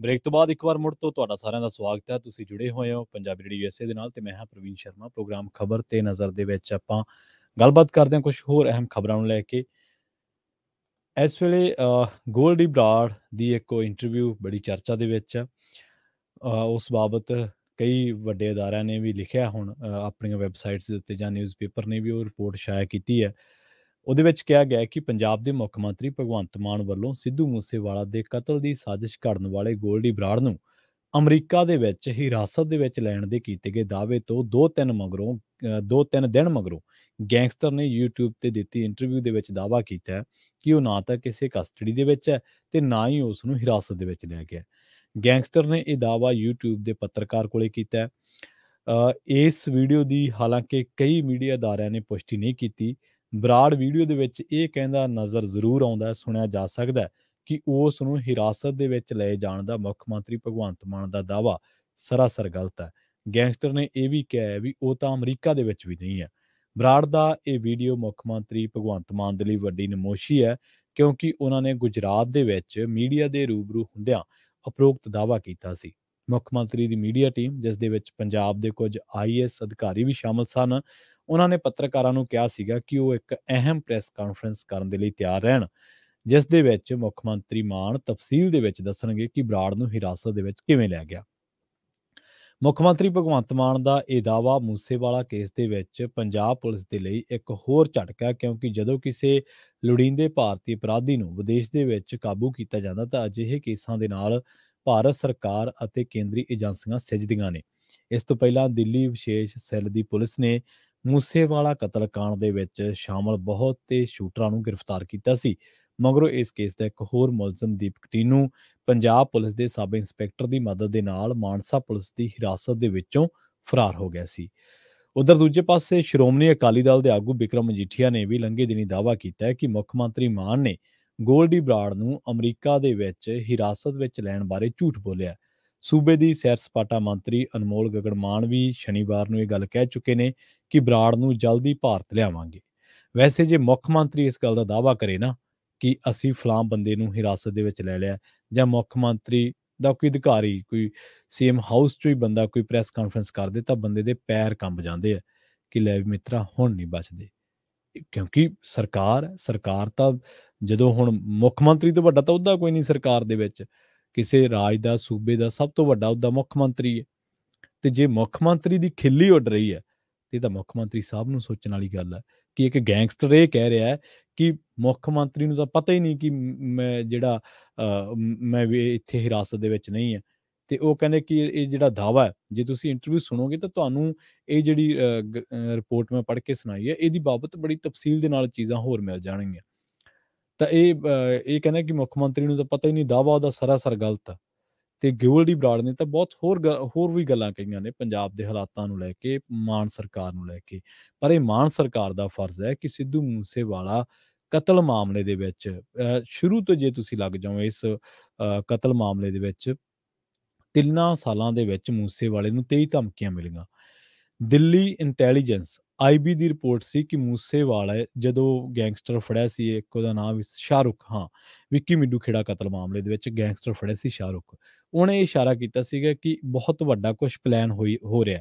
ਬ੍ਰੇਕ ਤੋਂ ਬਾਅਦ ਇੱਕ ਵਾਰ ਮੁੜ ਤੋਂ ਤੁਹਾਡਾ ਸਾਰਿਆਂ ਦਾ ਸਵਾਗਤ ਹੈ। ਤੁਸੀਂ ਜੁੜੇ ਹੋਏ ਹੋ ਪੰਜਾਬੀ ਰੇਡੀਓ USA ਦੇ ਨਾਲ ਤੇ ਮੈਂ ਹਾਂ ਪ੍ਰਵੀਨ ਸ਼ਰਮਾ। ਪ੍ਰੋਗਰਾਮ ਖਬਰ ਤੇ ਨਜ਼ਰ ਦੇ ਵਿੱਚ ਆਪਾਂ ਗੱਲਬਾਤ ਕਰਦੇ ਹਾਂ ਕੁਝ ਹੋਰ ਅਹਿਮ ਖਬਰਾਂ ਨੂੰ ਲੈ ਕੇ। ਇਸ ਵੇਲੇ ਗੋਲਡੀ ਬਰਾੜ ਦੀ ਇੱਕ ਇੰਟਰਵਿਊ ਬੜੀ ਚਰਚਾ ਦੇ ਵਿੱਚ ਹੈ। ਉਸ ਬਾਬਤ ਕਈ ਵੱਡੇ ਅਦਾਰਿਆਂ ਨੇ ਵੀ ਲਿਖਿਆ ਹੁਣ ਆਪਣੀਆਂ ਵੈਬਸਾਈਟਸ ਦੇ ਉੱਤੇ ਜਾਂ ਨਿਊਜ਼ਪੇਪਰ ਨੇ ਵੀ ਉਹ ਰਿਪੋਰਟ ਸ਼ਾਇਆ ਕੀਤੀ ਹੈ। ਉਹਦੇ ਵਿੱਚ ਕਿਹਾ ਗਿਆ ਹੈ ਕਿ ਪੰਜਾਬ ਦੇ ਮੁੱਖ ਮੰਤਰੀ ਭਗਵੰਤ ਮਾਨ ਵੱਲੋਂ ਸਿੱਧੂ ਮੂਸੇਵਾਲਾ ਦੇ ਕਤਲ ਦੀ ਸਾਜ਼ਿਸ਼ ਘੜਨ ਵਾਲੇ ਗੋਲਡੀ ਬਰਾੜ ਨੂੰ ਅਮਰੀਕਾ ਦੇ ਵਿੱਚ ਹਿਰਾਸਤ ਦੇ ਵਿੱਚ ਲੈਣ ਦੇ ਕੀਤੇ ਗਏ ਦਾਅਵੇ ਤੋਂ 2-3 ਦਿਨ ਮਗਰੋਂ ਗੈਂਗਸਟਰ ਨੇ YouTube ਤੇ ਦਿੱਤੀ ਇੰਟਰਵਿਊ ਦੇ ਵਿੱਚ ਦਾਅਵਾ ਕੀਤਾ ਹੈ ਕਿ ਉਹ ਨਾ ਤਾਂ ਕਿਸੇ ਕਸਟਡੀ ਦੇ ਵਿੱਚ ਹੈ ਤੇ ਨਾ ਹੀ ਉਸ ਨੂੰ ਹਿਰਾਸਤ ਦੇ ਵਿੱਚ ਲਿਆ ਗਿਆ। ਗੈਂਗਸਟਰ ਨੇ ਇਹ ਦਾਅਵਾ YouTube ਦੇ ਪੱਤਰਕਾਰ ਕੋਲੇ ਕੀਤਾ ਹੈ। ਇਸ ਵੀਡੀਓ ਦੀ ਹਾਲਾਂਕਿ ਕਈ ਮੀਡੀਆ ਅਦਾਰਿਆਂ ਨੇ ਪੁਸ਼ਟੀ ਨਹੀਂ ਕੀਤੀ। ਬਰਾੜ ਵੀਡੀਓ ਦੇ ਵਿੱਚ ਇਹ ਕਹਿੰਦਾ ਨਜ਼ਰ ਜ਼ਰੂਰ ਆਉਂਦਾ, ਸੁਣਿਆ ਜਾ ਸਕਦਾ ਕਿ ਉਸ ਨੂੰ ਹਿਰਾਸਤ ਦੇ ਵਿੱਚ ਲਏ ਜਾਣ ਦਾ ਮੁੱਖ ਮੰਤਰੀ ਭਗਵੰਤ ਮਾਨ ਦਾ ਦਾਅਵਾ ਸਰਾਸਰ ਗਲਤ ਹੈ। ਗੈਂਗਸਟਰ ਨੇ ਇਹ ਵੀ ਕਿਹਾ ਹੈ ਵੀ ਉਹ ਤਾਂ ਅਮਰੀਕਾ ਦੇ ਵਿੱਚ ਵੀ ਨਹੀਂ ਹੈ। ਬਰਾੜ ਦਾ ਇਹ ਵੀਡੀਓ ਮੁੱਖ ਮੰਤਰੀ ਭਗਵੰਤ ਮਾਨ ਦੇ ਲਈ ਵੱਡੀ ਨਮੋਸ਼ੀ ਹੈ ਕਿਉਂਕਿ ਉਹਨਾਂ ਨੇ ਗੁਜਰਾਤ ਦੇ ਵਿੱਚ ਮੀਡੀਆ ਦੇ ਰੂਬਰੂ ਹੁੰਦਿਆਂ ਉਪਰੋਕਤ ਦਾਅਵਾ ਕੀਤਾ ਸੀ। ਮੁੱਖ ਮੰਤਰੀ ਦੀ ਮੀਡੀਆ ਟੀਮ, ਜਿਸ ਦੇ ਵਿੱਚ ਪੰਜਾਬ ਦੇ ਕੁਝ IAS ਅਧਿਕਾਰੀ ਵੀ ਸ਼ਾਮਲ ਸਨ, ਉਹਨਾਂ ਨੇ ਪੱਤਰਕਾਰਾਂ ਨੂੰ ਕਿਹਾ ਸੀਗਾ ਕਿ ਉਹ ਇੱਕ ਅਹਿਮ ਪ੍ਰੈਸ ਕਾਨਫਰੰਸ ਕਰਨ ਦੇ ਲਈ ਤਿਆਰ ਰਹਿਣ, ਜਿਸ ਦੇ ਵਿੱਚ ਮੁੱਖ ਮੰਤਰੀ ਮਾਨ ਤਫਸੀਲ ਦੇ ਵਿੱਚ ਦੱਸਣਗੇ ਕਿ ਬਰਾੜ ਨੂੰ ਹਿਰਾਸਤ ਦੇ ਵਿੱਚ ਕਿਵੇਂ ਲਿਆ ਗਿਆ। ਮੁੱਖ ਮੰਤਰੀ ਭਗਵੰਤ ਮਾਨ ਦਾ ਇਹ ਦਾਅਵਾ ਮੂਸੇਵਾਲਾ ਕੇਸ ਦੇ ਵਿੱਚ ਪੰਜਾਬ ਪੁਲਿਸ ਦੇ ਲਈ ਇੱਕ ਹੋਰ ਝਟਕਾ ਹੈ ਕਿਉਂਕਿ ਜਦੋਂ ਕਿਸੇ ਲੋੜੀਂਦੇ ਭਾਰਤੀ ਅਪਰਾਧੀ ਨੂੰ ਵਿਦੇਸ਼ ਦੇ ਵਿੱਚ ਕਾਬੂ ਕੀਤਾ ਜਾਂਦਾ ਤਾਂ ਅਜਿਹੇ ਕੇਸਾਂ ਦੇ ਨਾਲ ਭਾਰਤ ਸਰਕਾਰ ਅਤੇ ਕੇਂਦਰੀ ਏਜੰਸੀਆਂ ਸਿੱਝਦੀਆਂ ਨੇ। ਇਸ ਤੋਂ ਪਹਿਲਾਂ ਦਿੱਲੀ ਵਿਸ਼ੇਸ਼ ਸੈੱਲ ਦੀ ਪੁਲਿਸ ਨੇ ਮੂਸੇਵਾਲਾ ਕਤਲकांड ਦੇ ਵਿੱਚ ਸ਼ਾਮਲ ਬਹੁਤ ਤੇ ਸ਼ੂਟਰਾਂ ਨੂੰ ਗ੍ਰਿਫਤਾਰ ਕੀਤਾ ਸੀ। ਮਗਰੋਂ ਇਸ ਕੇਸ ਦਾ ਇੱਕ ਹੋਰ ਮੁਲਜ਼ਮ ਦੀਪਕ ਟੀਨੂ ਪੰਜਾਬ ਪੁਲਿਸ ਦੇ ਸਬ ਇੰਸਪੈਕਟਰ ਦੀ ਮਦਦ ਦੇ ਨਾਲ ਮਾਨਸਾ ਪੁਲਿਸ ਦੀ ਹਿਰਾਸਤ ਦੇ ਵਿੱਚੋਂ ਫਰਾਰ ਹੋ ਗਿਆ ਸੀ। ਉਧਰ ਦੂਜੇ ਪਾਸੇ ਸ਼੍ਰੋਮਣੀ ਅਕਾਲੀ ਦਲ ਦੇ ਆਗੂ ਬਿਕਰਮ ਮਜੀਠੀਆ ਨੇ ਵੀ ਲੰਘੇ ਦਿਨੀ ਦਾਅਵਾ ਕੀਤਾ ਹੈ ਕਿ ਮੁੱਖ ਮੰਤਰੀ ਮਾਨ ਨੇ ਗੋਲਡੀ ਬਰਾੜ ਨੂੰ ਅਮਰੀਕਾ ਦੇ ਵਿੱਚ ਹਿਰਾਸਤ ਵਿੱਚ ਲੈਣ ਬਾਰੇ ਝੂਠ ਬੋਲਿਆ। ਸੂਬੇ ਦੀ ਸੈਰ ਸਪਾਟਾ ਮੰਤਰੀ ਅਨਮੋਲ ਗਗਨ ਮਾਨ ਵੀ ਸ਼ਨੀਵਾਰ ਨੂੰ ਇਹ ਗੱਲ ਕਹਿ ਚੁੱਕੇ ਨੇ ਕਿ ਬਰਾੜ ਨੂੰ ਜਲਦੀ ਭਾਰਤ ਲਿਆਵਾਂਗੇ। ਵੈਸੇ ਜੇ ਮੁੱਖ ਮੰਤਰੀ ਇਸ ਗੱਲ ਦਾ ਦਾਅਵਾ ਕਰੇ ਨਾ ਕਿ ਅਸੀਂ ਫਲਾਂ ਬੰਦੇ ਨੂੰ ਹਿਰਾਸਤ ਦੇ ਵਿੱਚ ਲੈ ਲਿਆ ਜਾਂ ਮੁੱਖ ਮੰਤਰੀ ਦਾ ਕੋਈ ਅਧਿਕਾਰੀ, ਕੋਈ CM ਹਾਊਸ 'ਚੋਂ ਹੀ ਬੰਦਾ ਕੋਈ ਪ੍ਰੈਸ ਕਾਨਫਰੰਸ ਕਰਦੇ ਤਾਂ ਬੰਦੇ ਦੇ ਪੈਰ ਕੰਬ ਜਾਂਦੇ ਆ ਕਿ ਲੈ ਵੀ ਮਿੱਤਰਾ ਹੁਣ ਨਹੀਂ ਬਚਦੇ। ਕਿਉਂਕਿ ਸਰਕਾਰ ਤਾਂ ਜਦੋਂ ਹੁਣ ਮੁੱਖ ਮੰਤਰੀ ਤੋਂ ਵੱਡਾ ਤਾਂ ਅਹੁਦਾ ਕੋਈ ਨਹੀਂ ਸਰਕਾਰ ਦੇ ਵਿੱਚ। ਕਿਸੇ ਰਾਜ ਦਾ, ਸੂਬੇ ਦਾ ਸਭ ਤੋਂ ਵੱਡਾ ਅਹੁਦਾ ਮੁੱਖ ਮੰਤਰੀ ਹੈ ਤੇ ਜੇ ਮੁੱਖ ਮੰਤਰੀ ਦੀ ਖਿੱਲੀ ਉੱਡ ਰਹੀ ਹੈ ਇਹ ਤਾਂ ਮੁੱਖ ਮੰਤਰੀ ਸਾਹਿਬ ਨੂੰ ਸੋਚਣ ਵਾਲੀ ਗੱਲ ਹੈ ਕਿ ਇੱਕ ਗੈਂਗਸਟਰ ਇਹ ਕਹਿ ਰਿਹਾ ਹੈ ਕਿ ਮੁੱਖ ਮੰਤਰੀ ਨੂੰ ਤਾਂ ਪਤਾ ਹੀ ਨਹੀਂ ਕਿ ਮੈਂ ਵੀ ਇੱਥੇ ਹਿਰਾਸਤ ਦੇ ਵਿੱਚ ਨਹੀਂ ਹੈ। ਤੇ ਉਹ ਕਹਿੰਦੇ ਕਿ ਇਹ ਜਿਹੜਾ ਦਾਅਵਾ ਹੈ, ਜੇ ਤੁਸੀਂ ਇੰਟਰਵਿਊ ਸੁਣੋਗੇ ਤਾਂ ਤੁਹਾਨੂੰ ਇਹ ਜਿਹੜੀ ਰਿਪੋਰਟ ਮੈਂ ਪੜ੍ਹ ਕੇ ਸੁਣਾਈ ਹੈ ਇਹਦੀ ਬਾਬਤ ਬੜੀ ਤਫਸੀਲ ਦੇ ਨਾਲ ਚੀਜ਼ਾਂ ਹੋਰ ਮਿਲ ਜਾਣਗੀਆਂ। ਤਾਂ ਇਹ ਕਹਿੰਦਾ ਕਿ ਮੁੱਖ ਮੰਤਰੀ ਨੂੰ ਤਾਂ ਪਤਾ ਹੀ ਨਹੀਂ, ਦਾਅਵਾ ਉਹਦਾ ਸਰਾਸਰ ਗਲਤ ਆ। ਤੇ ਗੋਲਡੀ ਬਰਾੜ ਨੇ ਤਾਂ ਬਹੁਤ ਹੋਰ ਵੀ ਗੱਲਾਂ ਕਹੀਆਂ ਨੇ ਪੰਜਾਬ ਦੇ ਹਾਲਾਤਾਂ ਨੂੰ ਲੈ ਕੇ, ਮਾਨ ਸਰਕਾਰ ਨੂੰ ਲੈ ਕੇ। ਪਰ ਇਹ ਮਾਨ ਸਰਕਾਰ ਦਾ ਫਰਜ਼ ਹੈ ਕਿ ਸਿੱਧੂ ਮੂਸੇਵਾਲਾ ਕਤਲ ਮਾਮਲੇ ਦੇ ਵਿੱਚ ਸ਼ੁਰੂ ਤੋਂ ਜੇ ਤੁਸੀਂ ਲੱਗ ਜਾਓ ਇਸ ਕਤਲ ਮਾਮਲੇ ਦੇ ਵਿੱਚ 3 ਸਾਲਾਂ ਦੇ ਵਿੱਚ ਮੂਸੇਵਾਲੇ ਨੂੰ 23 ਧਮਕੀਆਂ ਮਿਲੀਆਂ। ਦਿੱਲੀ ਇੰਟੈਲੀਜੈਂਸ IB ਦੀ ਰਿਪੋਰਟ ਸੀ ਕਿ ਮੂਸੇਵਾਲਾ ਜਦੋਂ ਗੈਂਗਸਟਰ ਫੜਿਆ ਸੀ, ਇੱਕ ਉਹਦਾ ਨਾਮ ਸ਼ਾਹਰੁਖ, ਵਿੱਕੀ ਮਿੱਡੂ ਖੇੜਾ ਕਤਲ ਮਾਮਲੇ ਦੇ ਵਿੱਚ ਗੈਂਗਸਟਰ ਫੜਿਆ ਸੀ ਸ਼ਾਹਰੁਖ। ਉਹਨੇ ਇਸ਼ਾਰਾ ਕੀਤਾ ਸੀਗਾ ਕਿ ਬਹੁਤ ਵੱਡਾ ਕੁਝ ਪਲਾਨ ਹੋ ਰਿਹਾ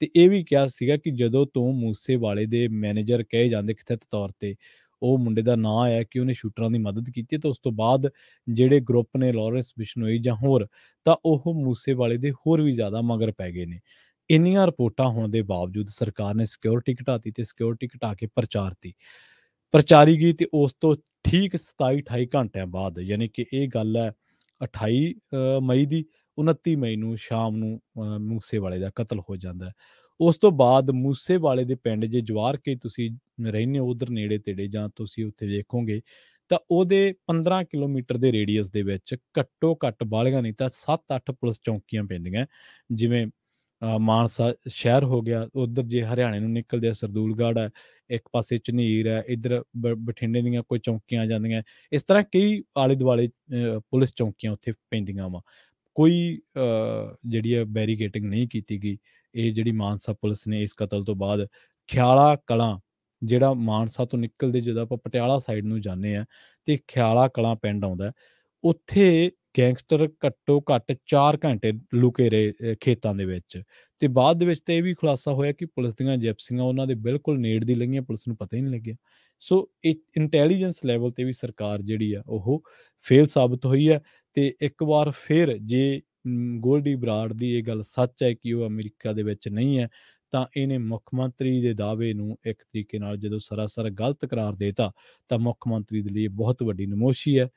ਤੇ ਇਹ ਵੀ ਕਿਹਾ ਸੀਗਾ ਕਿ ਜਦੋਂ ਤੋਂ ਮੂਸੇਵਾਲੇ ਦੇ ਮੈਨੇਜਰ ਕਹੇ ਜਾਂਦੇ ਕਥਿਤ ਤੌਰ ਤੇ ਉਹ ਮੁੰਡੇ ਦਾ ਨਾਂ ਆਇਆ ਕਿ ਉਹਨੇ ਸ਼ੂਟਰਾਂ ਦੀ ਮਦਦ ਕੀਤੀ ਤਾਂ ਉਸ ਤੋਂ ਬਾਅਦ ਜਿਹੜੇ ਗਰੁੱਪ ਨੇ ਲਾਰੈਂਸ ਬਿਸ਼ਨੋਈ ਜਾਂ ਹੋਰ ਤਾਂ ਉਹ ਮੂਸੇਵਾਲੇ ਦੇ ਹੋਰ ਵੀ ਜ਼ਿਆਦਾ ਮਗਰ ਪੈ ਗਏ ਨੇ। ਇੰਨੀਆਂ ਰਿਪੋਰਟਾਂ ਹੋਣ ਦੇ ਬਾਵਜੂਦ ਸਰਕਾਰ ਨੇ ਸਿਕਿਉਰਿਟੀ ਘਟਾਤੀ ਤੇ ਸਿਕਿਉਰਿਟੀ ਘਟਾ ਕੇ ਪ੍ਰਚਾਰੀ ਗਈ ਤੇ ਉਸ ਤੋਂ ਠੀਕ 27-28 ਘੰਟਿਆਂ ਬਾਅਦ, ਯਾਨੀ ਕਿ ਇਹ ਗੱਲ ਹੈ 28 ਮਈ ਦੀ, 29 ਮਈ ਨੂੰ ਸ਼ਾਮ ਨੂੰ ਮੂਸੇਵਾਲੇ ਦਾ ਕਤਲ ਹੋ ਜਾਂਦਾ ਹੈ। ਉਸ ਤੋਂ ਬਾਅਦ ਮੂਸੇਵਾਲੇ ਦੇ ਪਿੰਡ ਜੇ ਜਵਾਰ ਕੇ ਤੁਸੀਂ ਰਹਿੰਦੇ ਹੋ ਉਧਰ ਨੇੜੇ ਤੇੜੇ ਜਾਂ ਤੁਸੀਂ ਉੱਥੇ ਵੇਖੋਗੇ ਤਾਂ ਉਹਦੇ 15 ਕਿਲੋਮੀਟਰ ਦੇ ਰੇਡੀਅਸ ਦੇ ਵਿੱਚ ਘੱਟੋ ਘੱਟ ਬਾਹਲੀਆਂ ਨਹੀਂ ਤਾਂ 7-8 ਪੁਲਿਸ ਚੌਂਕੀਆਂ ਪੈਂਦੀਆਂ। ਜਿਵੇਂ ਮਾਨਸਾ ਸ਼ਹਿਰ ਹੋ ਗਿਆ, ਉਧਰ ਜੇ ਹਰਿਆਣੇ ਨੂੰ ਨਿਕਲਦੇ ਆ ਸਰਦੂਲਗੜ੍ਹ ਹੈ, ਇੱਕ ਪਾਸੇ ਝਨੀਰ ਹੈ, ਇੱਧਰ ਬਠਿੰਡੇ ਦੀਆਂ ਕੋਈ ਚੌਂਕੀਆਂ ਆ ਜਾਂਦੀਆਂ। ਇਸ ਤਰ੍ਹਾਂ ਕਈ ਆਲੇ ਦੁਆਲੇ ਪੁਲਿਸ ਚੌਂਕੀਆਂ ਉੱਥੇ ਪੈਂਦੀਆਂ ਵਾ। ਕੋਈ ਜਿਹੜੀ ਹੈ ਬੈਰੀਕੇਟਿੰਗ ਨਹੀਂ ਕੀਤੀ ਗਈ। ਇਹ ਜਿਹੜੀ ਮਾਨਸਾ ਪੁਲਿਸ ਨੇ ਇਸ ਕਤਲ ਤੋਂ ਬਾਅਦ ਖਿਆਲਾ ਕਲਾਂ, ਜਿਹੜਾ ਮਾਨਸਾ ਤੋਂ ਨਿਕਲਦੇ ਜਦੋਂ ਆਪਾਂ ਪਟਿਆਲਾ ਸਾਈਡ ਨੂੰ ਜਾਂਦੇ ਹਾਂ ਤੇ ਖਿਆਲਾ ਕਲਾਂ ਪਿੰਡ ਆਉਂਦਾ, ਉੱਥੇ ਗੈਂਗਸਟਰ ਘੱਟੋ ਘੱਟ 4 ਘੰਟੇ ਲੁਕੇ ਰਹੇ ਖੇਤਾਂ ਦੇ ਵਿੱਚ, ਤੇ ਬਾਅਦ ਦੇ ਵਿੱਚ ਤਾਂ ਇਹ ਵੀ ਖੁਲਾਸਾ ਹੋਇਆ ਕਿ ਪੁਲਿਸ ਦੀਆਂ ਜਿਪਸੀਆਂ ਉਹਨਾਂ ਦੇ ਬਿਲਕੁਲ ਨੇੜ ਦੀ ਲੰਘੀਆਂ, ਪੁਲਿਸ ਨੂੰ ਪਤਾ ਹੀ ਨਹੀਂ ਲੱਗਿਆ। ਸੋ ਇਹ ਇੰਟੈਲੀਜੈਂਸ ਲੈਵਲ ਤੇ ਵੀ ਸਰਕਾਰ ਜਿਹੜੀ ਆ ਉਹ ਫੇਲ ਸਾਬਤ ਹੋਈ ਹੈ। ਤੇ ਇੱਕ ਵਾਰ ਫਿਰ ਜੇ ਗੋਲਡੀ ਬਰਾੜ ਦੀ ਇਹ ਗੱਲ ਸੱਚ ਹੈ ਕਿ ਉਹ ਅਮਰੀਕਾ ਦੇ ਵਿੱਚ ਨਹੀਂ ਹੈ, ਤਾਂ ਇਹਨੇ ਮੁੱਖ ਮੰਤਰੀ ਦੇ ਦਾਅਵੇ ਨੂੰ ਇੱਕ ਤਰੀਕੇ ਨਾਲ ਜਦੋਂ ਸਰਾਸਰ ਗਲਤ ਕਰਾਰ ਦੇਤਾ, ਤਾਂ ਮੁੱਖ ਮੰਤਰੀ ਦੇ ਲਈ ਬਹੁਤ ਵੱਡੀ ਨਮੋਸ਼ੀ ਹੈ।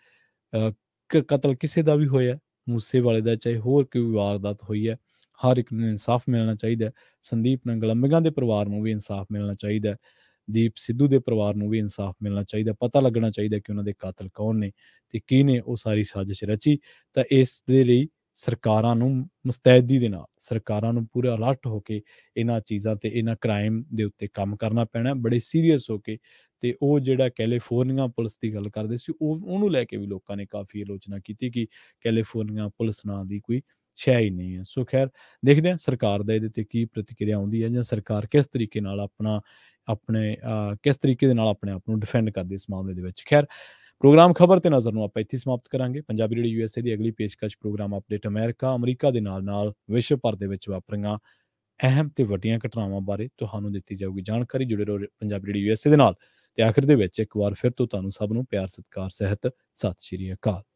ਕਤਲ ਕਿਸੇ ਦਾ ਵੀ ਹੋਇਆ, ਮੂਸੇਵਾਲੇ ਦਾ, ਚਾਹੇ ਹੋਰ ਕੋਈ ਵਾਰਦਾਤ ਹੋਈ ਹੈ, ਹਰ ਇੱਕ ਨੂੰ ਇਨਸਾਫ ਮਿਲਣਾ ਚਾਹੀਦਾ ਹੈ। ਸੰਦੀਪ ਨੰਗਲ ਅੰਮਿਆਂ ਦੇ ਪਰਿਵਾਰ ਨੂੰ ਵੀ ਇਨਸਾਫ ਮਿਲਣਾ ਚਾਹੀਦਾ ਹੈ। ਦੀਪ ਸਿੱਧੂ ਦੇ ਪਰਿਵਾਰ ਨੂੰ ਵੀ ਇਨਸਾਫ ਮਿਲਣਾ ਚਾਹੀਦਾ, ਪਤਾ ਲੱਗਣਾ ਚਾਹੀਦਾ ਕਿ ਉਹਨਾਂ ਦੇ ਕਾਤਲ ਕੌਣ ਨੇ ਤੇ ਕਿਹਨੇ ਉਹ ਸਾਰੀ ਸਾਜ਼ਿਸ਼ ਰਚੀ। ਤਾਂ ਇਸ ਦੇ ਲਈ ਸਰਕਾਰਾਂ ਨੂੰ ਮੁਸਤੈਦੀ ਦੇ ਨਾਲ, ਸਰਕਾਰਾਂ ਨੂੰ ਪੂਰਾ ਅਲਰਟ ਹੋ ਕੇ ਇਹਨਾਂ ਚੀਜ਼ਾਂ ਤੇ ਇਹਨਾਂ ਕ੍ਰਾਈਮ ਦੇ ਉੱਤੇ ਕੰਮ ਕਰਨਾ ਪੈਣਾ, ਬੜੇ ਸੀਰੀਅਸ ਹੋ ਕੇ। ਤੇ ਉਹ ਜਿਹੜਾ ਕੈਲੀਫੋਰਨੀਆ ਪੁਲਿਸ ਦੀ ਗੱਲ ਕਰਦੇ ਸੀ, ਉਹਨੂੰ ਲੈ ਕੇ ਵੀ ਲੋਕਾਂ ਨੇ ਕਾਫੀ ਆਲੋਚਨਾ ਕੀਤੀ ਕਿ ਕੈਲੀਫੋਰਨੀਆ ਪੁਲਿਸ ਨਾਂ ਦੀ ਕੋਈ ਸ਼ੈ ਹੀ ਨਹੀਂ ਹੈ। ਸੋ ਖੈਰ, ਦੇਖਦੇ ਹਾਂ ਸਰਕਾਰ ਦਾ ਇਹਦੇ ਤੇ ਕੀ ਪ੍ਰਤੀਕਿਰਿਆ ਆਉਂਦੀ ਹੈ, ਜਾਂ ਸਰਕਾਰ ਕਿਸ ਤਰੀਕੇ ਨਾਲ ਕਿਸ ਤਰੀਕੇ ਦੇ ਨਾਲ ਆਪਣੇ ਆਪ ਨੂੰ ਡਿਫੈਂਡ ਕਰਦੀ ਇਸ ਮਾਮਲੇ ਦੇ ਵਿੱਚ। ਖੈਰ, ਪ੍ਰੋਗਰਾਮ ਖਬਰ ਤੇ ਨਜ਼ਰ ਨੂੰ ਆਪਾਂ ਇੱਥੇ ਸਮਾਪਤ ਕਰਾਂਗੇ। ਪੰਜਾਬੀ ਰੇਡੀਓ USA ਦੀ ਅਗਲੀ ਪੇਸ਼ਕਸ਼ ਪ੍ਰੋਗਰਾਮ ਅਪਡੇਟ ਅਮਰੀਕਾ ਦੇ ਨਾਲ ਵਿਸ਼ਵ ਭਰ ਦੇ ਵਿੱਚ ਵਾਪਰੀਆਂ ਅਹਿਮ ਤੇ ਵੱਡੀਆਂ ਘਟਨਾਵਾਂ ਬਾਰੇ ਤੁਹਾਨੂੰ ਦਿੱਤੀ ਜਾਊਗੀ ਜਾਣਕਾਰੀ। ਜੁੜੇ ਰਹੋ ਪੰਜਾਬੀ ਰੇਡੀਓ USA ਦੇ ਨਾਲ। ਤੇ ਆਖਿਰ ਦੇ ਵਿੱਚ ਇੱਕ ਵਾਰ ਫਿਰ ਤੋਂ ਤੁਹਾਨੂੰ ਸਭ ਨੂੰ ਪਿਆਰ ਸਤਿਕਾਰ ਸਹਿਤ ਸਤਿ ਸ਼੍ਰੀ ਅਕਾਲ।